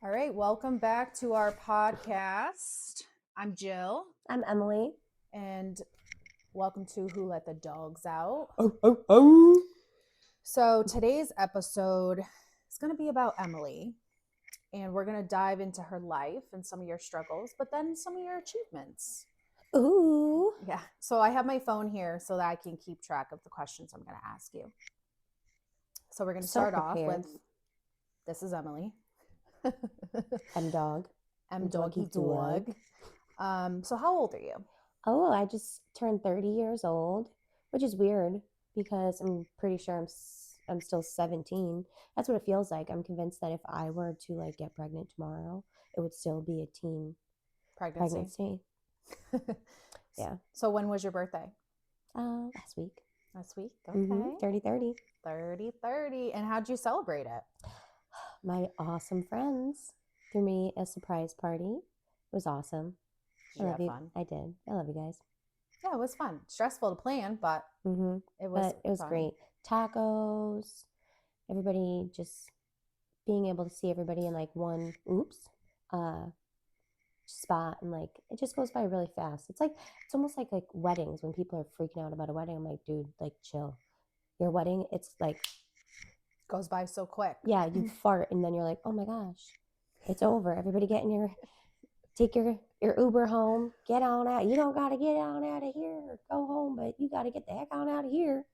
All right, welcome back to our podcast. I'm Jill, I'm Emily. and welcome to Who Let the Dogz Out. Oh. So, today's episode is going to be about Emilie, and we're going to dive into her life and some of your struggles, but then some of your achievements. Ooh. Yeah, so I have my phone here so that I can keep track of the questions I'm going to ask you. So, we're going to start off with this is Emilie. M dog. M doggy dog. So, how old are you? Oh, I just turned 30 years old, which is weird because I'm pretty sure I'm still 17. That's what it feels like. I'm convinced that if I were to get pregnant tomorrow, it would still be a teen pregnancy. Yeah. So when was your birthday? Last week. Last week. Okay. 30-30. 30-30. And how'd you celebrate it? My awesome friends threw me a surprise party. It was awesome. Did you have fun? I did. I love you guys. Yeah, it was fun. Stressful to plan, but it was fun. Great. Tacos, everybody just being able to see everybody in one spot, and it just goes by really fast. It's almost like weddings when people are freaking out about a wedding. I'm like, dude, chill. Your wedding, it's goes by so quick. Yeah, you fart and then you're like, oh my gosh, it's over. Everybody take your Uber home, get on out. You don't got to get on out of here or go home, but you got to get the heck on out of here.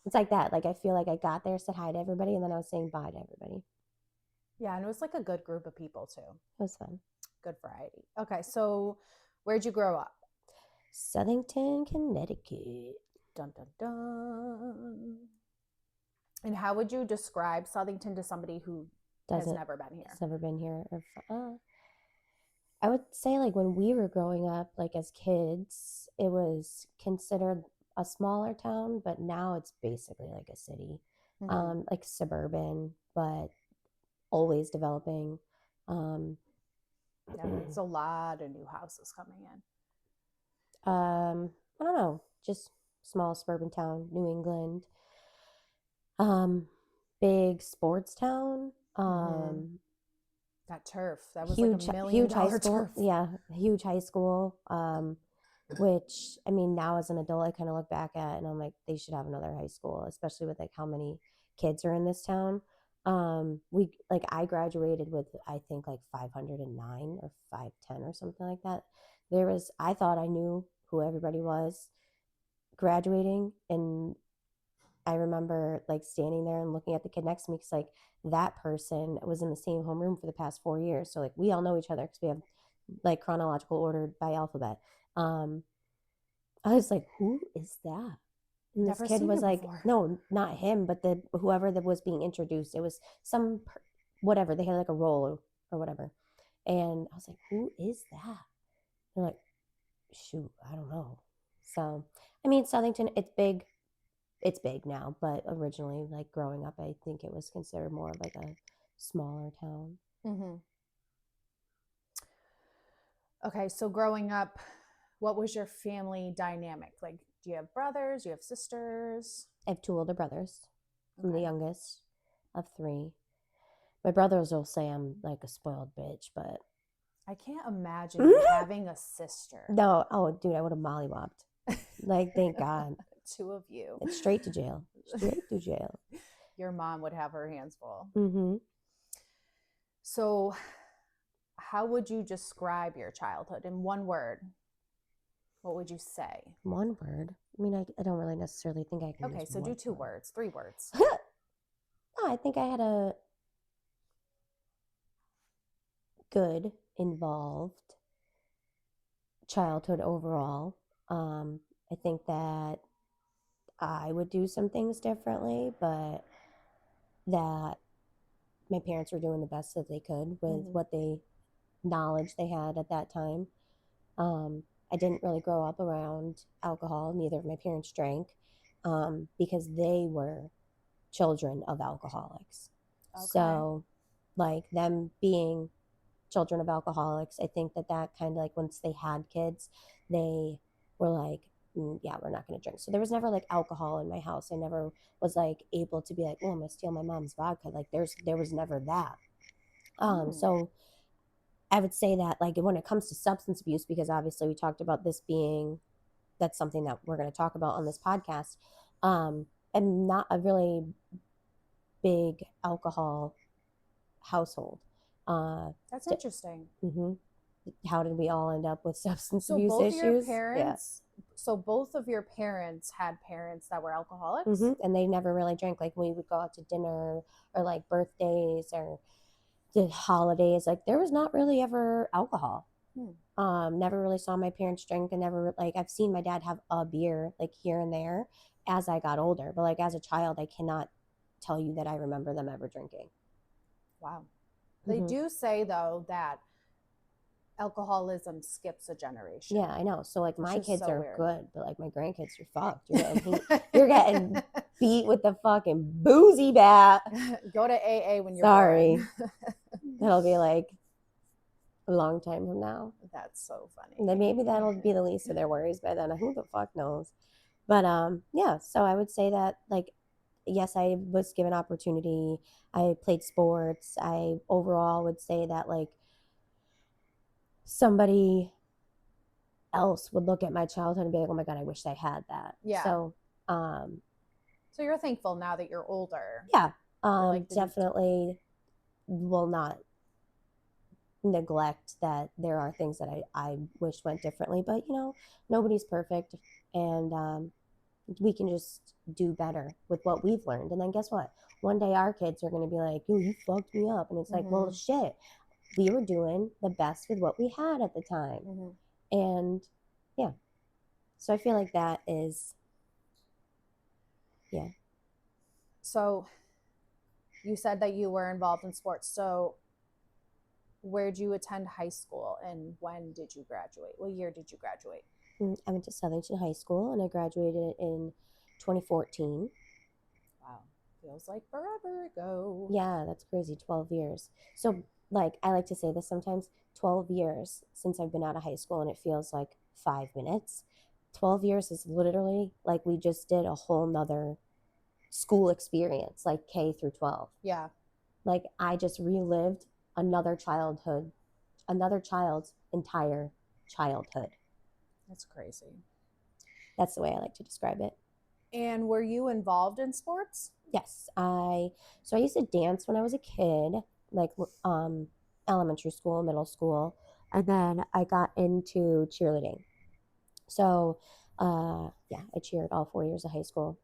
It's like that. I feel like I got there, said hi to everybody, and then I was saying bye to everybody. Yeah, and it was a good group of people too. It was fun. Good variety. Okay, so where'd you grow up? Southington, Connecticut. Dun, dun, dun. And how would you describe Southington to somebody who has never been here? Has never been here. I would say when we were growing up, as kids, it was considered a smaller town, but now it's basically a city, suburban, but always developing. Yeah, it's a lot of new houses coming in. I don't know, just small suburban town, New England. Big sports town. That turf, that was huge, $1 million huge high school. Turf. Yeah, huge high school. Which now as an adult, I kind of look back at and I'm like, they should have another high school, especially with how many kids are in this town. I graduated with I think 509 or 510 or something like that. I thought I knew who everybody was graduating, and I remember standing there and looking at the kid next to me because that person was in the same homeroom for the past 4 years. So we all know each other because we have chronological order by alphabet. I was like, who is that? And this kid was no, not him, but whoever that was being introduced. It was whatever. They had a role or whatever. And I was like, who is that? They're like, shoot, I don't know. So, Southington, it's big. It's big now, but originally, growing up, I think it was considered more of a smaller town. Okay, so growing up, what was your family dynamic? Do you have brothers? Do you have sisters? I have 2 older brothers. Okay. I'm the youngest of 3. My brothers will say I'm a spoiled bitch, but I can't imagine having a sister. No, oh, dude, I would have mollywopped. Thank God. 2 of you. It's straight to jail. Straight to jail. Your mom would have her hands full. Mm-hmm. So, how would you describe your childhood in one word? What would you say? One word? I don't really necessarily think I can. Okay, so do 2 words, 3 words. No, I think I had a good, involved childhood overall. I think that I would do some things differently, but that my parents were doing the best that they could with what knowledge they had at that time. I didn't really grow up around alcohol. Neither of my parents drank because they were children of alcoholics. Okay. So them being children of alcoholics, I think that kind of once they had kids, they were yeah, we're not going to drink. So there was never alcohol in my house. I never was able to be oh, I'm going to steal my mom's vodka. There was never that. So I would say that, like, when it comes to substance abuse, because obviously we talked about this being, that's something that we're going to talk about on this podcast. I'm not a really big alcohol household. That's interesting. Mm-hmm. How did we all end up with substance So abuse both of your issues? Yeah. parents, so both of your parents had parents that were alcoholics? Mm-hmm. And they never really drank. Like, we would go out to dinner or like birthdays or the holidays. Like, there was not really ever alcohol. Never really saw my parents drink, and never, like, I've seen my dad have a beer like here and there as I got older, but like as a child, I cannot tell you that I remember them ever drinking. Wow. They do say though that alcoholism skips a generation. Yeah, I know. So like my kids so are weird. good, but like my grandkids are fucked. You're getting beat with the fucking boozy bat. Go to AA when you're Sorry. born. That'll be like a long time from now. That's so funny. And then maybe that'll be the least of their worries by then. Who the fuck knows? But yeah, so I would say that, like, yes, I was given opportunity. I played sports. I overall would say that, like, somebody else would look at my childhood and be like, oh my God, I wish I had that. Yeah. So you're thankful now that you're older. Yeah. like, definitely will not neglect that there are things that I wish went differently, but you know, nobody's perfect, and we can just do better with what we've learned. And then guess what? One day our kids are going to be like, yo, you fucked me up. And it's like, well, shit, we were doing the best with what we had at the time. And yeah, so I feel like that is, yeah. So you said that you were involved in sports. So where did you attend high school, and when did you graduate? What year did you graduate? I went to Southington High School, and I graduated in 2014. Wow. Feels like forever ago. Yeah, that's crazy. 12 years. So, like, I like to say this sometimes, 12 years since I've been out of high school, and it feels like 5 minutes. 12 years is literally like we just did a whole nother school experience, like K through 12. Yeah. Like, I just relived another child's entire childhood. That's crazy. That's the way I like to describe it. And were you involved in sports? Yes. I used to dance when I was a kid, like elementary school, middle school, and then I got into cheerleading. So yeah, I cheered all 4 years of high school,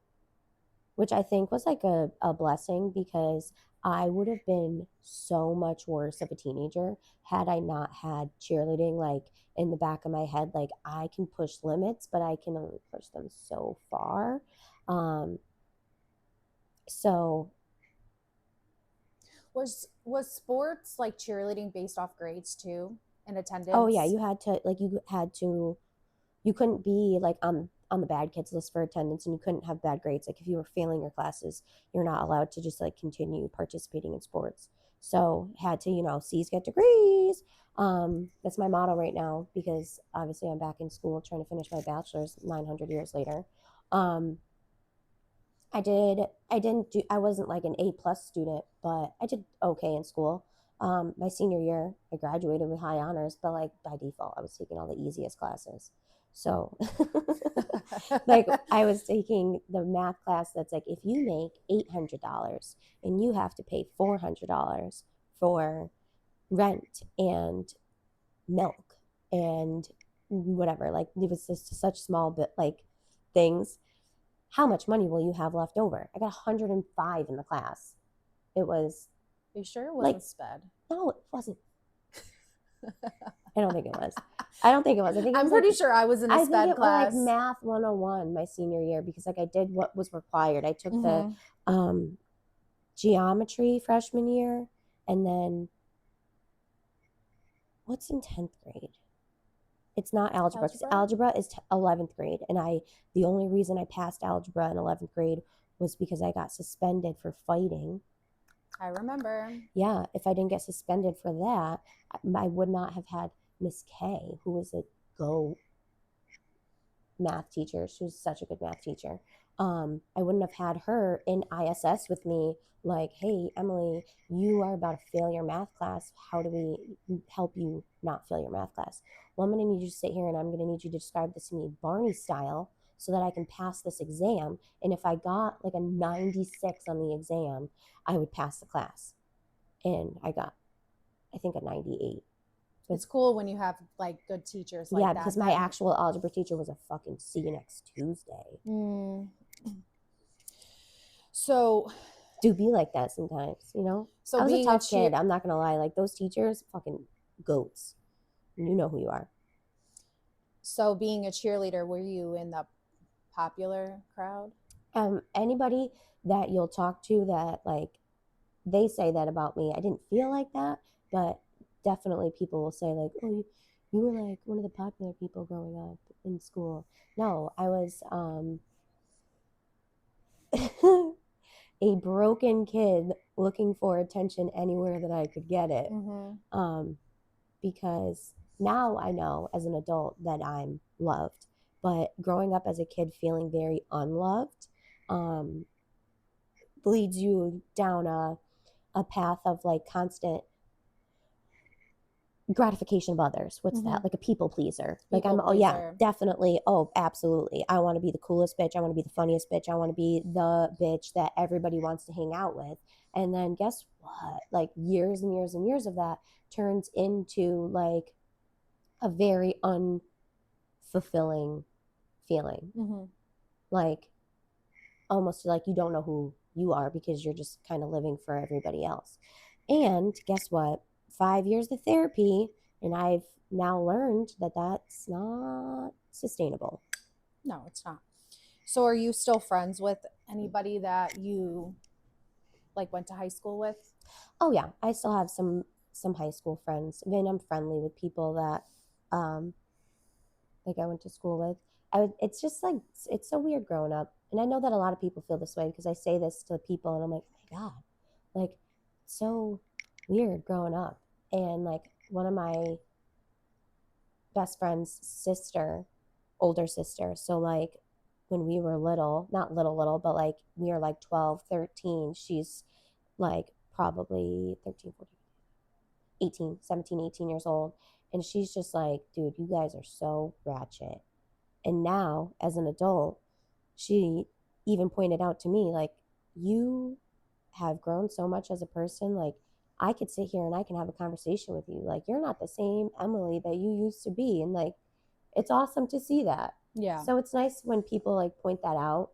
which I think was like a blessing, because I would have been so much worse of a teenager had I not had cheerleading, like, in the back of my head. Like, I can push limits, but I can only push them so far. So was sports like cheerleading based off grades too, in attendance? Oh yeah, you couldn't be like on the bad kids list for attendance, and you couldn't have bad grades. Like, if you were failing your classes, you're not allowed to just like continue participating in sports. So had to, C's get degrees. That's my motto right now, because obviously I'm back in school trying to finish my bachelor's 900 years later. I wasn't like an A+ student, but I did okay in school. My senior year, I graduated with high honors, but like by default, I was taking all the easiest classes. So like, I was taking the math class that's like, if you make $800 and you have to pay $400 for rent and milk and whatever, like, it was just such small bit like things. How much money will you have left over? I got 105 in the class. It was. Are you sure it wasn't like, sped? No, it wasn't. I don't think it was. I think it was I'm pretty sure I was in a sped class. Was like math 101 my senior year, because like I did what was required. I took the geometry freshman year, and then what's in 10th grade? It's not algebra, because algebra is 11th grade, and the only reason I passed algebra in 11th grade was because I got suspended for fighting. I remember. Yeah, if I didn't get suspended for that, I would not have had Miss K, who was a math teacher. She was such a good math teacher. I wouldn't have had her in ISS with me, like, hey, Emilie, you are about to fail your math class. How do we help you not fail your math class? Well, I'm going to need you to sit here and I'm going to need you to describe this to me Barney style so that I can pass this exam. And if I got like a 96 on the exam, I would pass the class. And I got, I think, a 98. It's cool when you have like good teachers like Yeah, that. because my actual algebra teacher was a fucking see you next Tuesday. So Do be like that sometimes, you know? So I was a being tough kid. I'm not going to lie. Like, those teachers, fucking goats. You know who you are. So being a cheerleader, were you in the popular crowd? Anybody that you'll talk to that, like, they say that about me. I didn't feel like that, but definitely people will say, like, oh, you were like one of the popular people growing up in school. No, I was a broken kid looking for attention anywhere that I could get it. Because now I know as an adult that I'm loved, but growing up as a kid feeling very unloved leads you down a path of like constant gratification of others. What's that? Like a people pleaser. Oh yeah, definitely. Oh, absolutely. I want to be the coolest bitch. I want to be the funniest bitch. I want to be the bitch that everybody wants to hang out with. And then guess what? Like years and years and years of that turns into like a very unfulfilling feeling. Like almost like you don't know who you are because you're just kind of living for everybody else. And guess what? 5 years of therapy, and I've now learned that that's not sustainable. No, it's not. So are you still friends with anybody that you like went to high school with? Oh yeah, I still have some high school friends. I mean, I'm friendly with people that like I went to school with. It's just like it's so weird growing up, and I know that a lot of people feel this way because I say this to people, and I'm like, oh my god, like so weird growing up. And like one of my best friend's older sister, so like when we were little, not little, but like we were like 12, 13, she's like probably 13, 14, 18, 17, 18 years old. And she's just like, dude, you guys are so ratchet. And now, as an adult, she even pointed out to me, like, you have grown so much as a person. Like, I could sit here and I can have a conversation with you. Like, you're not the same Emilie that you used to be. And, like, it's awesome to see that. Yeah. So it's nice when people, like, point that out.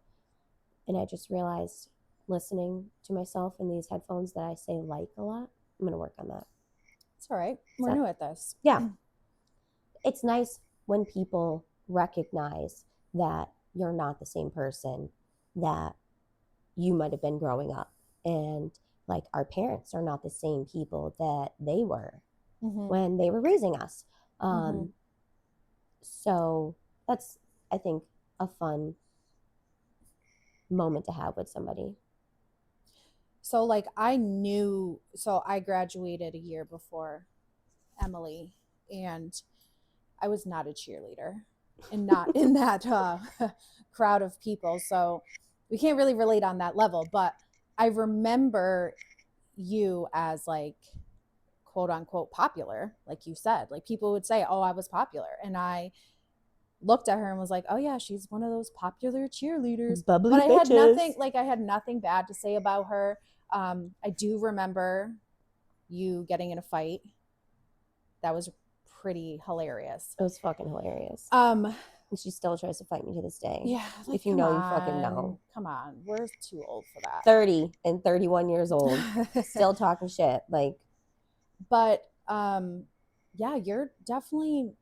And I just realized listening to myself in these headphones that I say like a lot. I'm going to work on that. It's all right. We're new at this. Yeah. It's nice when people recognize that you're not the same person that you might have been growing up. And like our parents are not the same people that they were when they were raising us. So that's, I think, a fun moment to have with somebody. So like I graduated a year before Emilie, and I was not a cheerleader and not in that crowd of people. So we can't really relate on that level, but I remember you as like quote unquote popular, like you said. Like people would say, oh, I was popular. And I looked at her and was like, oh yeah, she's one of those popular cheerleaders. Bubbly but bitches. I had nothing bad to say about her. I do remember you getting in a fight. That was pretty hilarious. It was fucking hilarious. And she still tries to fight me to this day. Yeah. Like, if you know, you fucking know. Come on. We're too old for that. 30 and 31 years old. Still talking shit. Like. But yeah, you're definitely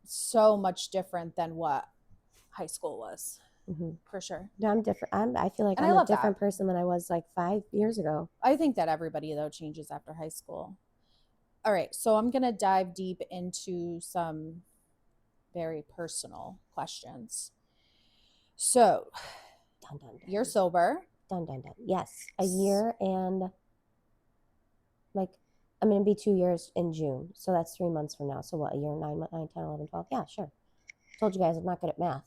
so much different than what high school was. For sure. No, I'm different. I feel like I'm a different person than I was like 5 years ago. I think that everybody though changes after high school. All right, so I'm gonna dive deep into some very personal questions. So, dun, dun, dun. You're sober. Dun, dun, dun. Yes, a year and like I'm gonna be 2 years in June, so that's 3 months from now. So what? A year, 9, 10, 11, 12. Yeah, sure. Told you guys I'm not good at math.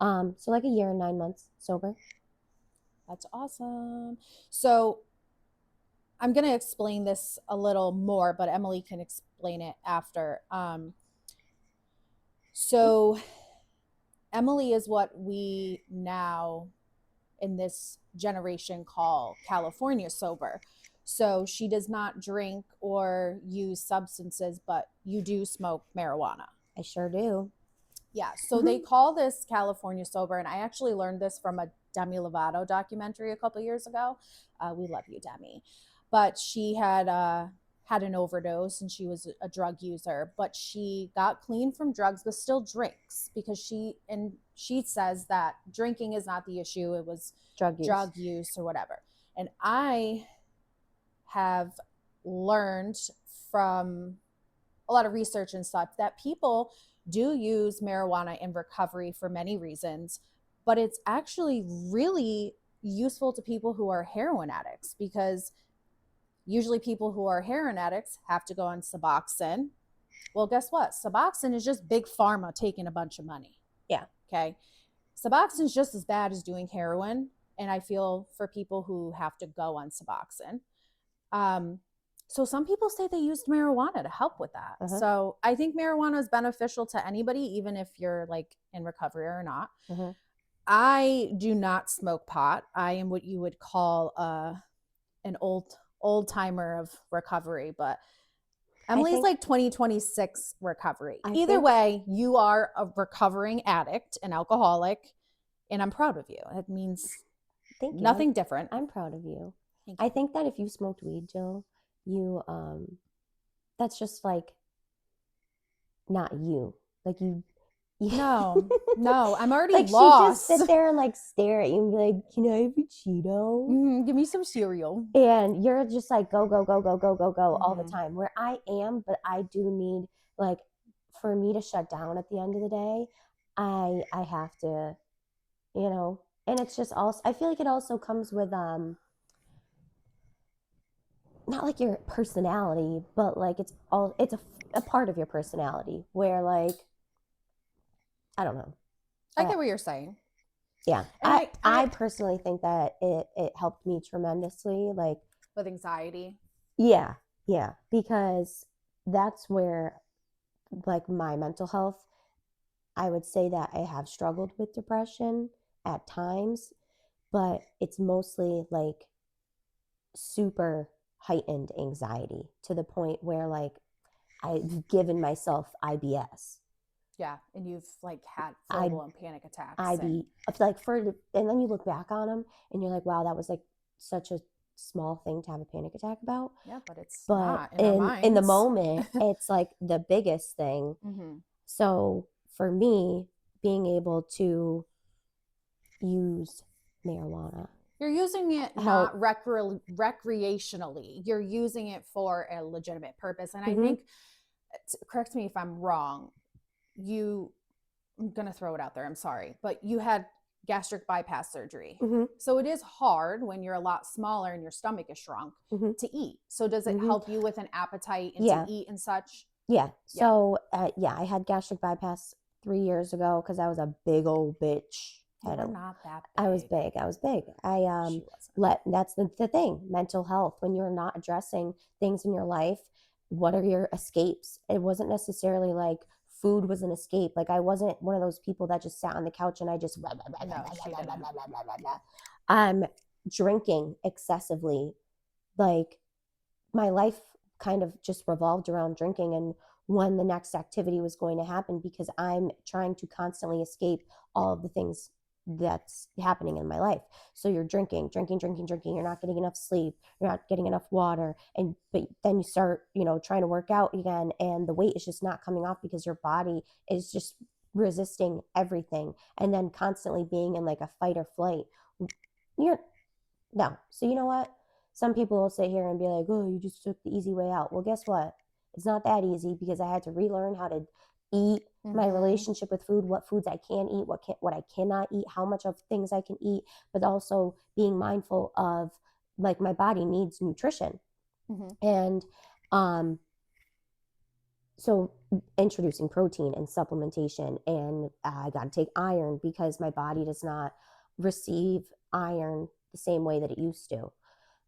So like a year and 9 months sober. That's awesome. So I'm going to explain this a little more, but Emilie can explain it after. So Emilie is what we now in this generation call California sober. So she does not drink or use substances, but you do smoke marijuana. I sure do. Yeah. So they call this California sober. And I actually learned this from a Demi Lovato documentary a couple years ago. We love you, Demi. But she had an overdose and she was a drug user, but she got clean from drugs, but still drinks because she says that drinking is not the issue. It was drug use or whatever. And I have learned from a lot of research and stuff that people do use marijuana in recovery for many reasons, but it's actually really useful to people who are heroin addicts because usually people who are heroin addicts have to go on Suboxone. Well, guess what? Suboxone is just big pharma taking a bunch of money. Yeah. Okay. Suboxone is just as bad as doing heroin. And I feel for people who have to go on Suboxone. So some people say they used marijuana to help with that. Uh-huh. So I think marijuana is beneficial to anybody, even if you're like in recovery or not. Uh-huh. I do not smoke pot. I am what you would call an old timer of recovery, but Emilie's like 2026 recovery. Either way, you are a recovering addict, an alcoholic, and I'm proud of you. It means nothing different. I'm proud of you. I think that if you smoked weed, Jill, you that's just like not you. Like you No, I'm already like lost. She just sit there and like stare at you and be like, "Can I have a Cheeto? Give me some cereal." And you're just like go all the time. Where I am, but I do need like for me to shut down at the end of the day, I have to, and it's just also I feel like it also comes with not like your personality, but like it's a part of your personality where like I don't know. I get what you're saying. Yeah. I personally think that it helped me tremendously, like with anxiety. Yeah. Yeah. Because that's where like my mental health, I would say that I have struggled with depression at times, but it's mostly like super heightened anxiety to the point where like I've given myself IBS. Yeah, and you've like had full-blown panic attacks. And then you look back on them and you're like, wow, that was like such a small thing to have a panic attack about. Yeah, but it's not in the moment, it's like the biggest thing. So for me, being able to use marijuana, you're using it not recreationally. You're using it for a legitimate purpose. And I think, correct me if I'm wrong, I'm going to throw it out there. I'm sorry, but you had gastric bypass surgery. So it is hard when you're a lot smaller and your stomach is shrunk to eat. So does it help you with an appetite and to eat and such? Yeah. So, I had gastric bypass 3 years ago because I was a big old bitch. You were not that big. I was big. That's the thing. Mental health, when you're not addressing things in your life, what are your escapes? It wasn't necessarily like food was an escape. Like I wasn't one of those people that just sat on the couch and I just drinking excessively. Like my life kind of just revolved around drinking and when the next activity was going to happen because I'm trying to constantly escape all of the things that's happening in my life. So you're drinking, you're not getting enough sleep, you're not getting enough water, but then you start, trying to work out again and the weight is just not coming off because your body is just resisting everything and then constantly being in like a fight or flight. So you know what? Some people will sit here and be like, oh, you just took the easy way out. Well, guess what? It's not that easy because I had to relearn how to eat, my relationship with food, what foods I can eat, what I cannot eat, how much of things I can eat, but also being mindful of like my body needs nutrition. And so introducing protein and supplementation, and I got to take iron because my body does not receive iron the same way that it used to.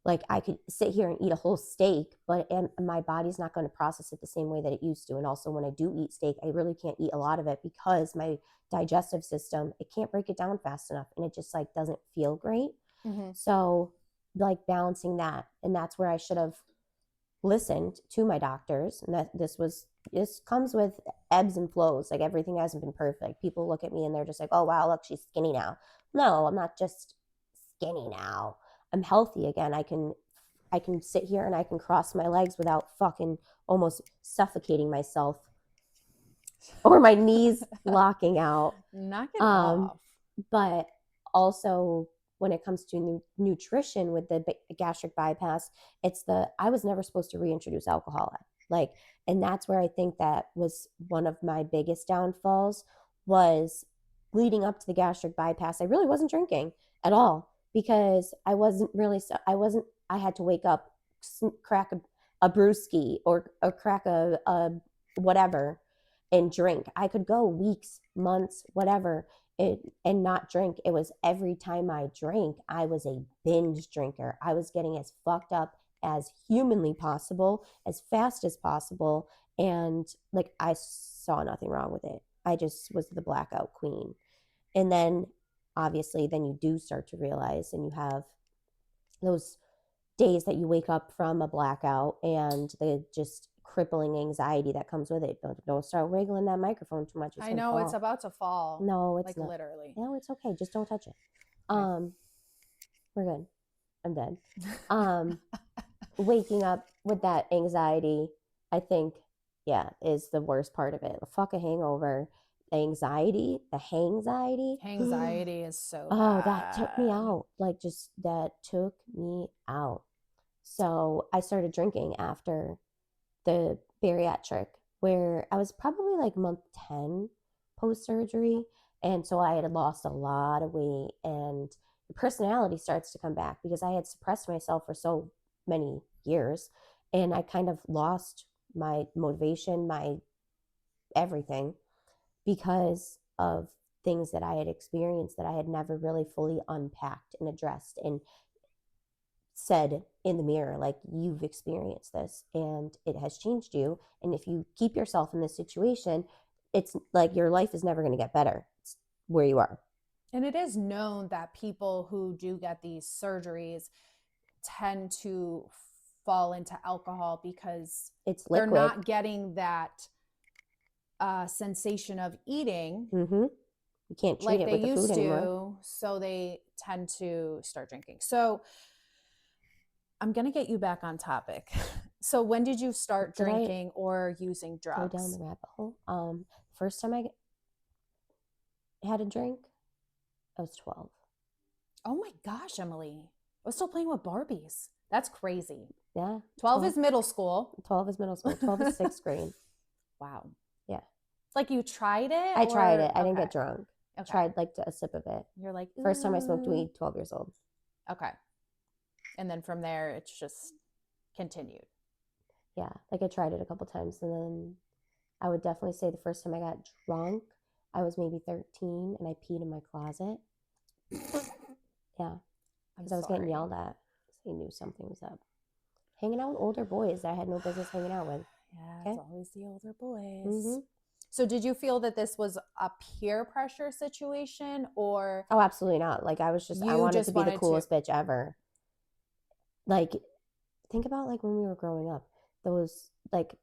Like I could sit here and eat a whole steak, but and my body's not going to process it the same way that it used to. And also when I do eat steak, I really can't eat a lot of it because my digestive system, it can't break it down fast enough, and it just like doesn't feel great. Mm-hmm. So like balancing that, and that's where I should have listened to my doctors, and that this comes with ebbs and flows. Like everything hasn't been perfect. People look at me and they're just like, oh wow, look, she's skinny now. No, I'm not just skinny now. I'm healthy again. I can sit here and I can cross my legs without fucking almost suffocating myself or my knees locking out. Knock it Um, off. but also when it comes to nutrition with the gastric bypass, I was never supposed to reintroduce alcohol. Like, and that's where I think that was one of my biggest downfalls was leading up to the gastric bypass. I really wasn't drinking at all because I had to wake up, crack a brewski or crack a whatever and drink. I could go weeks, months, whatever, and not drink. It was every time I drank, I was a binge drinker. I was getting as fucked up as humanly possible, as fast as possible. And like, I saw nothing wrong with it. I just was the blackout queen. And then obviously, then you do start to realize, and you have those days that you wake up from a blackout and the just crippling anxiety that comes with it. Don't start wiggling that microphone too much. It's I gonna know fall. it's about to fall. No, it's like not. literally. No, it's okay. Just don't touch it. Okay. We're good. I'm dead. Waking up with that anxiety, I think, yeah, is the worst part of it. Fuck a hangover. The anxiety, the hangxiety. Anxiety is so Oh, that took me bad. out. Like, just that took me out. So I started drinking after the bariatric, where I was probably like month 10 post surgery. And so I had lost a lot of weight, and the personality starts to come back because I had suppressed myself for so many years. And I kind of lost my motivation, my everything, because of things that I had experienced that I had never really fully unpacked and addressed and said in the mirror, like, you've experienced this and it has changed you. And if you keep yourself in this situation, it's like your life is never going to get better. It's where you are. And it is known that people who do get these surgeries tend to fall into alcohol because It's they're liquid. not getting that sensation of eating Mm-hmm. You can't treat like it they with the food used anymore. to, so they tend to start drinking. So I'm going to get you back on topic. So when did you start Did I drinking or using go down drugs? the rabbit hole? First time I had a drink, I was 12. Oh my gosh, Emilie. I was still playing with Barbies. That's crazy. Yeah. 12 is middle school. 12 is middle school. 12 is sixth grade. Wow. Yeah. Like you tried it? I tried it. I Okay. didn't get drunk. Okay. Tried like a sip of it. You're like, First time I smoked weed, 12 years old. Okay. And then from there, it's just continued. Yeah. Like I tried it a couple times, and then I would definitely say the first time I got drunk, I was maybe 13 and I peed in my closet. Yeah. Because I was getting yelled at. So you knew something was up. Hanging out with older boys that I had no business hanging out with. Yeah, Okay. it's always the older boys. Mm-hmm. So did you feel that this was a peer pressure situation, or Oh, absolutely not. Like I wanted to be the coolest bitch ever. Like, think about like when we were growing up, those like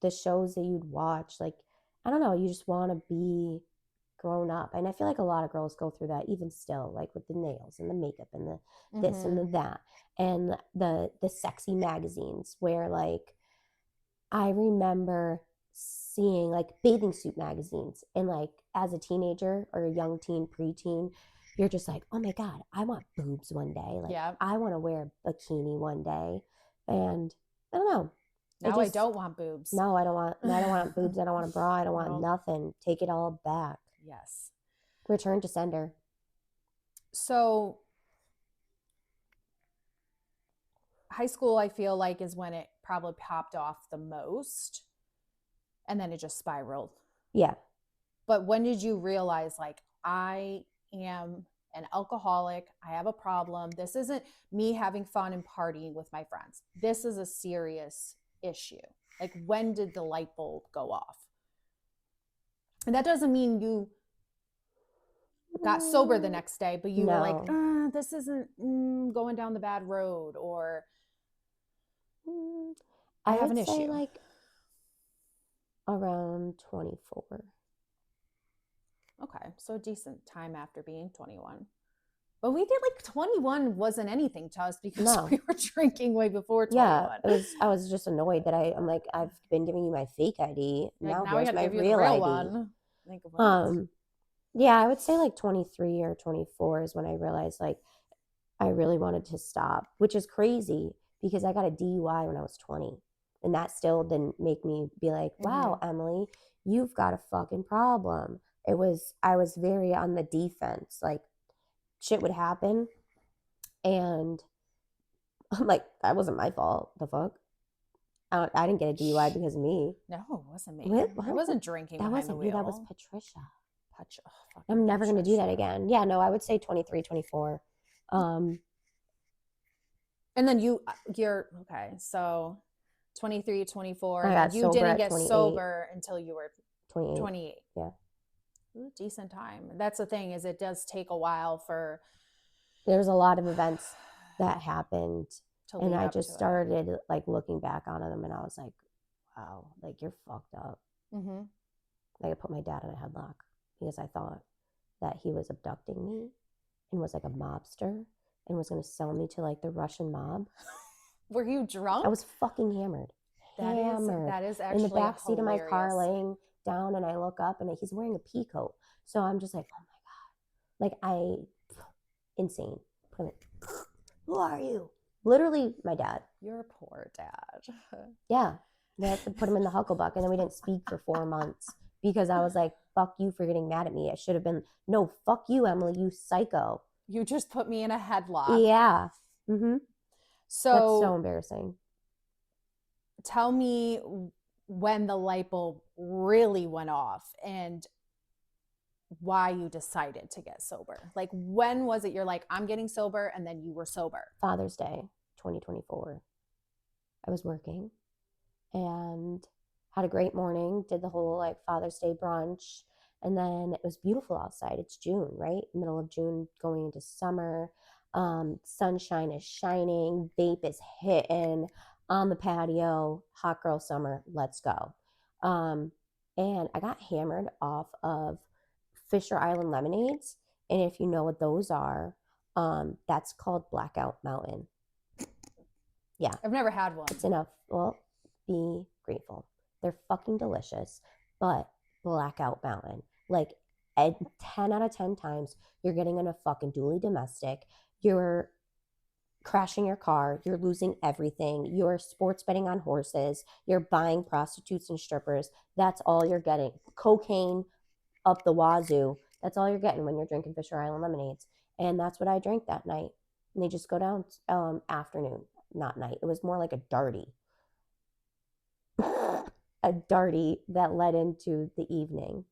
the shows that you'd watch, like, I don't know, you just want to be grown up. And I feel like a lot of girls go through that even still, like with the nails and the makeup and the this and the that, and the sexy magazines where like I remember seeing like bathing suit magazines, and like as a teenager or a young teen, preteen, you're just like, oh my God, I want boobs one day. Like, yeah. I want to wear a bikini one day. And I don't know. Now I don't want boobs. No, I don't want boobs. I don't want a bra. I don't want nothing. Take it all back. Yes. Return to sender. So high school, I feel like, is when it probably popped off the most. And then it just spiraled. Yeah. But when did you realize, like, I am an alcoholic, I have a problem, this isn't me having fun and partying with my friends, this is a serious issue? Like, when did the light bulb go off? And that doesn't mean you got sober the next day, but you were like, this isn't going down the bad road, or I have an would say issue. like around 24. Okay, so a decent time after being 21. But we did, like, 21 wasn't anything to us because No. we were drinking way before 21. Yeah, I was just annoyed that I'm like, I've been giving you my fake ID. Like, Now now we here's gotta my give you the real real ID. one. Like, what? Yeah, I would say like 23 or 24 is when I realized like I really wanted to stop, which is crazy because I got a DUI when I was 20. And that still didn't make me be like, wow, Emilie, you've got a fucking problem. I was very on the defense. Like, shit would happen. And I'm like, that wasn't my fault. The fuck? I didn't get a DUI because of me. No, it wasn't me. What? I wasn't drinking That behind the wasn't wheel. you. That was Patricia. I'm never going to do that again. Yeah, no, I would say 23, 24. And then you're okay. So 23, 24. I got you sober didn't at get 28. sober until you were 28. 28. Yeah. Ooh, decent time. That's the thing, is it does take a while for. There's a lot of events that happened, and I just started like looking back on them, and I was like, wow, like, you're fucked up. Like, I put my dad in a headlock because I thought that he was abducting me and was like a mobster and was going to sell me to like the Russian mob. Were you drunk? I was fucking hammered. That is actually in the back seat of my hilarious. car, laying down, and I look up and he's wearing a pea coat. So I'm just like, oh my God. Like, insane. Who are you? Literally my dad. Your poor dad. Yeah. They had to put him in the Hucklebuck, and then we didn't speak for 4 months because I was like, fuck you for getting mad at me. I should have been, no, fuck you, Emilie, you psycho. You just put me in a headlock. Yeah. So that's so embarrassing. Tell me when the light bulb really went off and why you decided to get sober. Like, when was it you're like, I'm getting sober, and then you were sober? Father's Day 2024. I was working and had a great morning, did the whole like Father's Day brunch, and then it was beautiful outside. It's June, right? Middle of June going into summer. Sunshine is shining, vape is hitting on the patio, hot girl summer, let's go. And I got hammered off of Fisher Island lemonades, and if you know what those are, that's called Blackout Mountain. Yeah, I've never had one. It's enough. Well, be grateful. They're fucking delicious, but Blackout Mountain, like, 10 out of 10 times you're getting in a fucking dually domestic, you're crashing your car, you're losing everything, you're sports betting on horses, you're buying prostitutes and strippers. That's all you're getting. Cocaine up the wazoo. That's all you're getting when you're drinking Fisher Island lemonades. And that's what I drank that night. And they just go down afternoon, not night. It was more like a darty. A darty that led into the evening.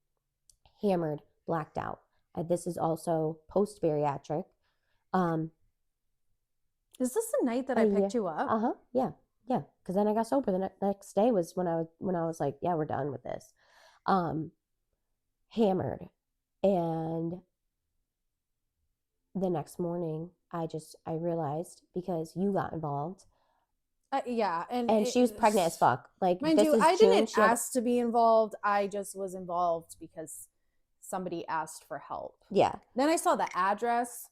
Hammered, blacked out. This is also post-bariatric. Is this the night that I picked you up? Yeah. Because then I got sober. The next day was when I was like, yeah, we're done with this. Hammered, and the next morning I realized, because you got involved. Yeah, and she was pregnant as fuck. Like, mind this you, is I June. didn't ask to be involved. I just was involved because somebody asked for help. Yeah. Then I saw the address.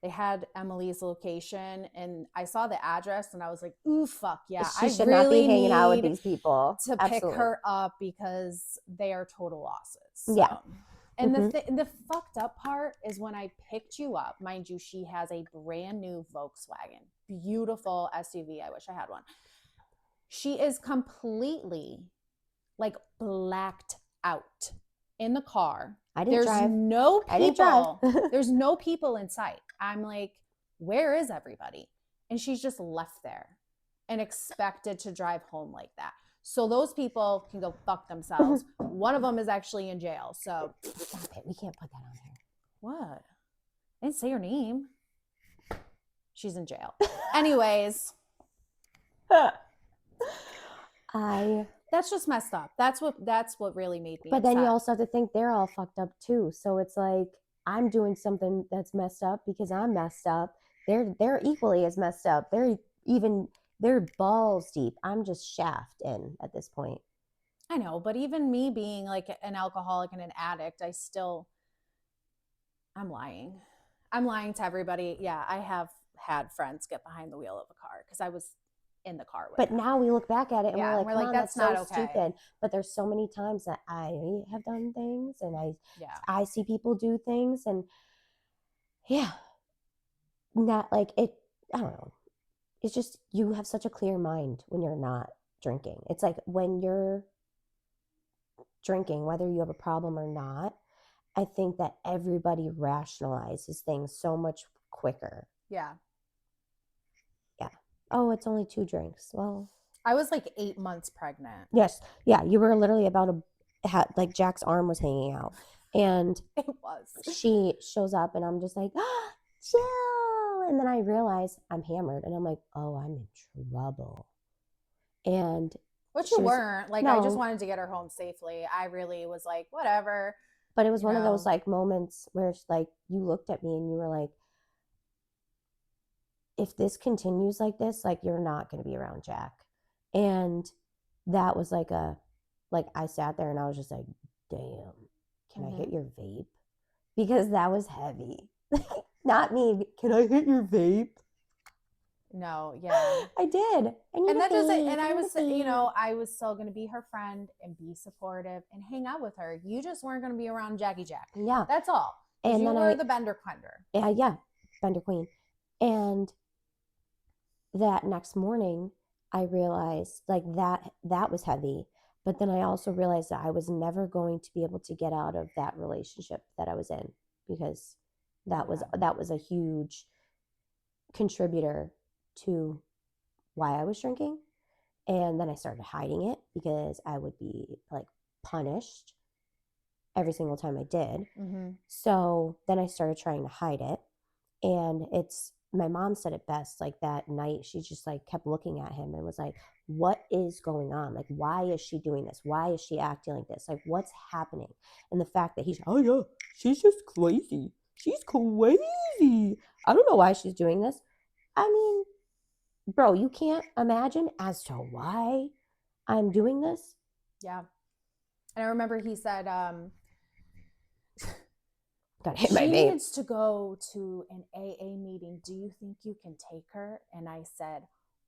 They had Emilie's location, and I saw the address, and I was like, "Ooh, fuck yeah! She should not be hanging out with these people to pick her up because they are total losses." So. Yeah. And the fucked up part is when I picked you up, mind you, she has a brand new Volkswagen, beautiful SUV. I wish I had one. She is completely like blacked out in the car. There's no people. There's no people in sight. I'm like, where is everybody? And she's just left there and expected to drive home like that. So those people can go fuck themselves. One of them is actually in jail. So Stop it. We can't put that on here. what? I didn't say her name. She's in jail. Anyways, that's just messed up. That's what really made me But then you upset. also have to think they're all fucked up too. So it's like I'm doing something that's messed up because I'm messed up. They're equally as messed up. They're balls deep. I'm just shaft in at this point. I know, but even me being like an alcoholic and an addict, I'm lying. I'm lying to everybody. Yeah, I have had friends get behind the wheel of a car because I was in the car with But them. now we look back at it and Yeah, we're like, that's so not okay. stupid. But there's so many times that I have done things and Yeah. I see people do things and yeah, not like it. I don't know. It's just you have such a clear mind when you're not drinking. It's like when you're drinking, whether you have a problem or not, I think that everybody rationalizes things so much quicker. Yeah. Yeah. Oh, it's only 2 drinks. Well, I was like 8 months pregnant. yes. Yeah. You were literally like Jack's arm was hanging out. And It was. She shows up and I'm just like, Jill. And then I realize I'm hammered and I'm like, oh, I'm in trouble. And Which you weren't. Like, no, I just wanted to get her home safely. I really was like, whatever. But it was one of those like moments where it's like you looked at me and you were like, if this continues like this, like you're not going to be around Jack. And that was like I sat there and I was just like, damn, can I hit your vape? Because that was heavy. Not me. Can I hit your vape? No, yeah. I did. And that doesn't, and I was, I was still going to be her friend and be supportive and hang out with her. You just weren't going to be around Jackie Jack. Yeah. That's all. And you were the Bender Quender. Yeah. Bender Queen. And that next morning, I realized like that was heavy. But then I also realized that I was never going to be able to get out of that relationship that I was in because that was a huge contributor to why I was drinking. And then I started hiding it because I would be like punished every single time I did. Mm-hmm. So then I started trying to hide it. And my mom said it best, like that night, she just like kept looking at him and was like, what is going on? Like, why is she doing this? Why is she acting like this? Like, what's happening? And the fact that he's, oh yeah, she's just crazy. She's crazy. I don't know why she's doing this. I mean, bro, you can't imagine as to why I'm doing this. Yeah. And I remember he said, she needs to go to an AA meeting. Do you think you can take her? And I said,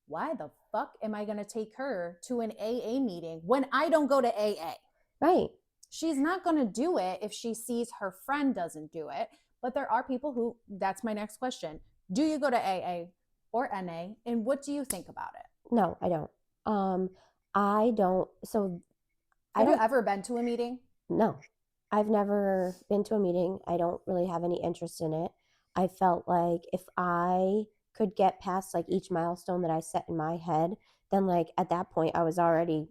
why the fuck am I going to take her to an AA meeting when I don't go to AA? Right. She's not going to do it if she sees her friend doesn't do it. But there are people who, that's my next question. Do you go to AA or NA? And what do you think about it? No, I don't. I don't. So have you ever been to a meeting? No, I've never been to a meeting. I don't really have any interest in it. I felt like if I could get past like each milestone that I set in my head, then like at that point I was already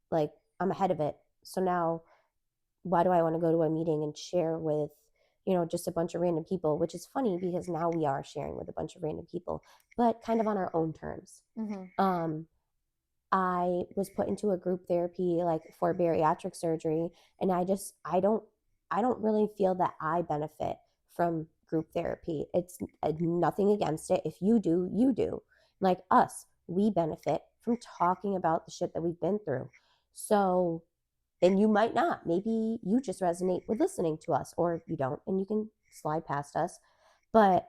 like, I'm ahead of it. So now why do I want to go to a meeting and share with, just a bunch of random people, which is funny because now we are sharing with a bunch of random people, but kind of on our own terms. Mm-hmm. I was put into a group therapy like for bariatric surgery, and I don't really feel that I benefit from group therapy. It's nothing against it. If you do, you do. Like us, we benefit from talking about the shit that we've been through. So then you might not. Maybe you just resonate with listening to us, or you don't, and you can slide past us. But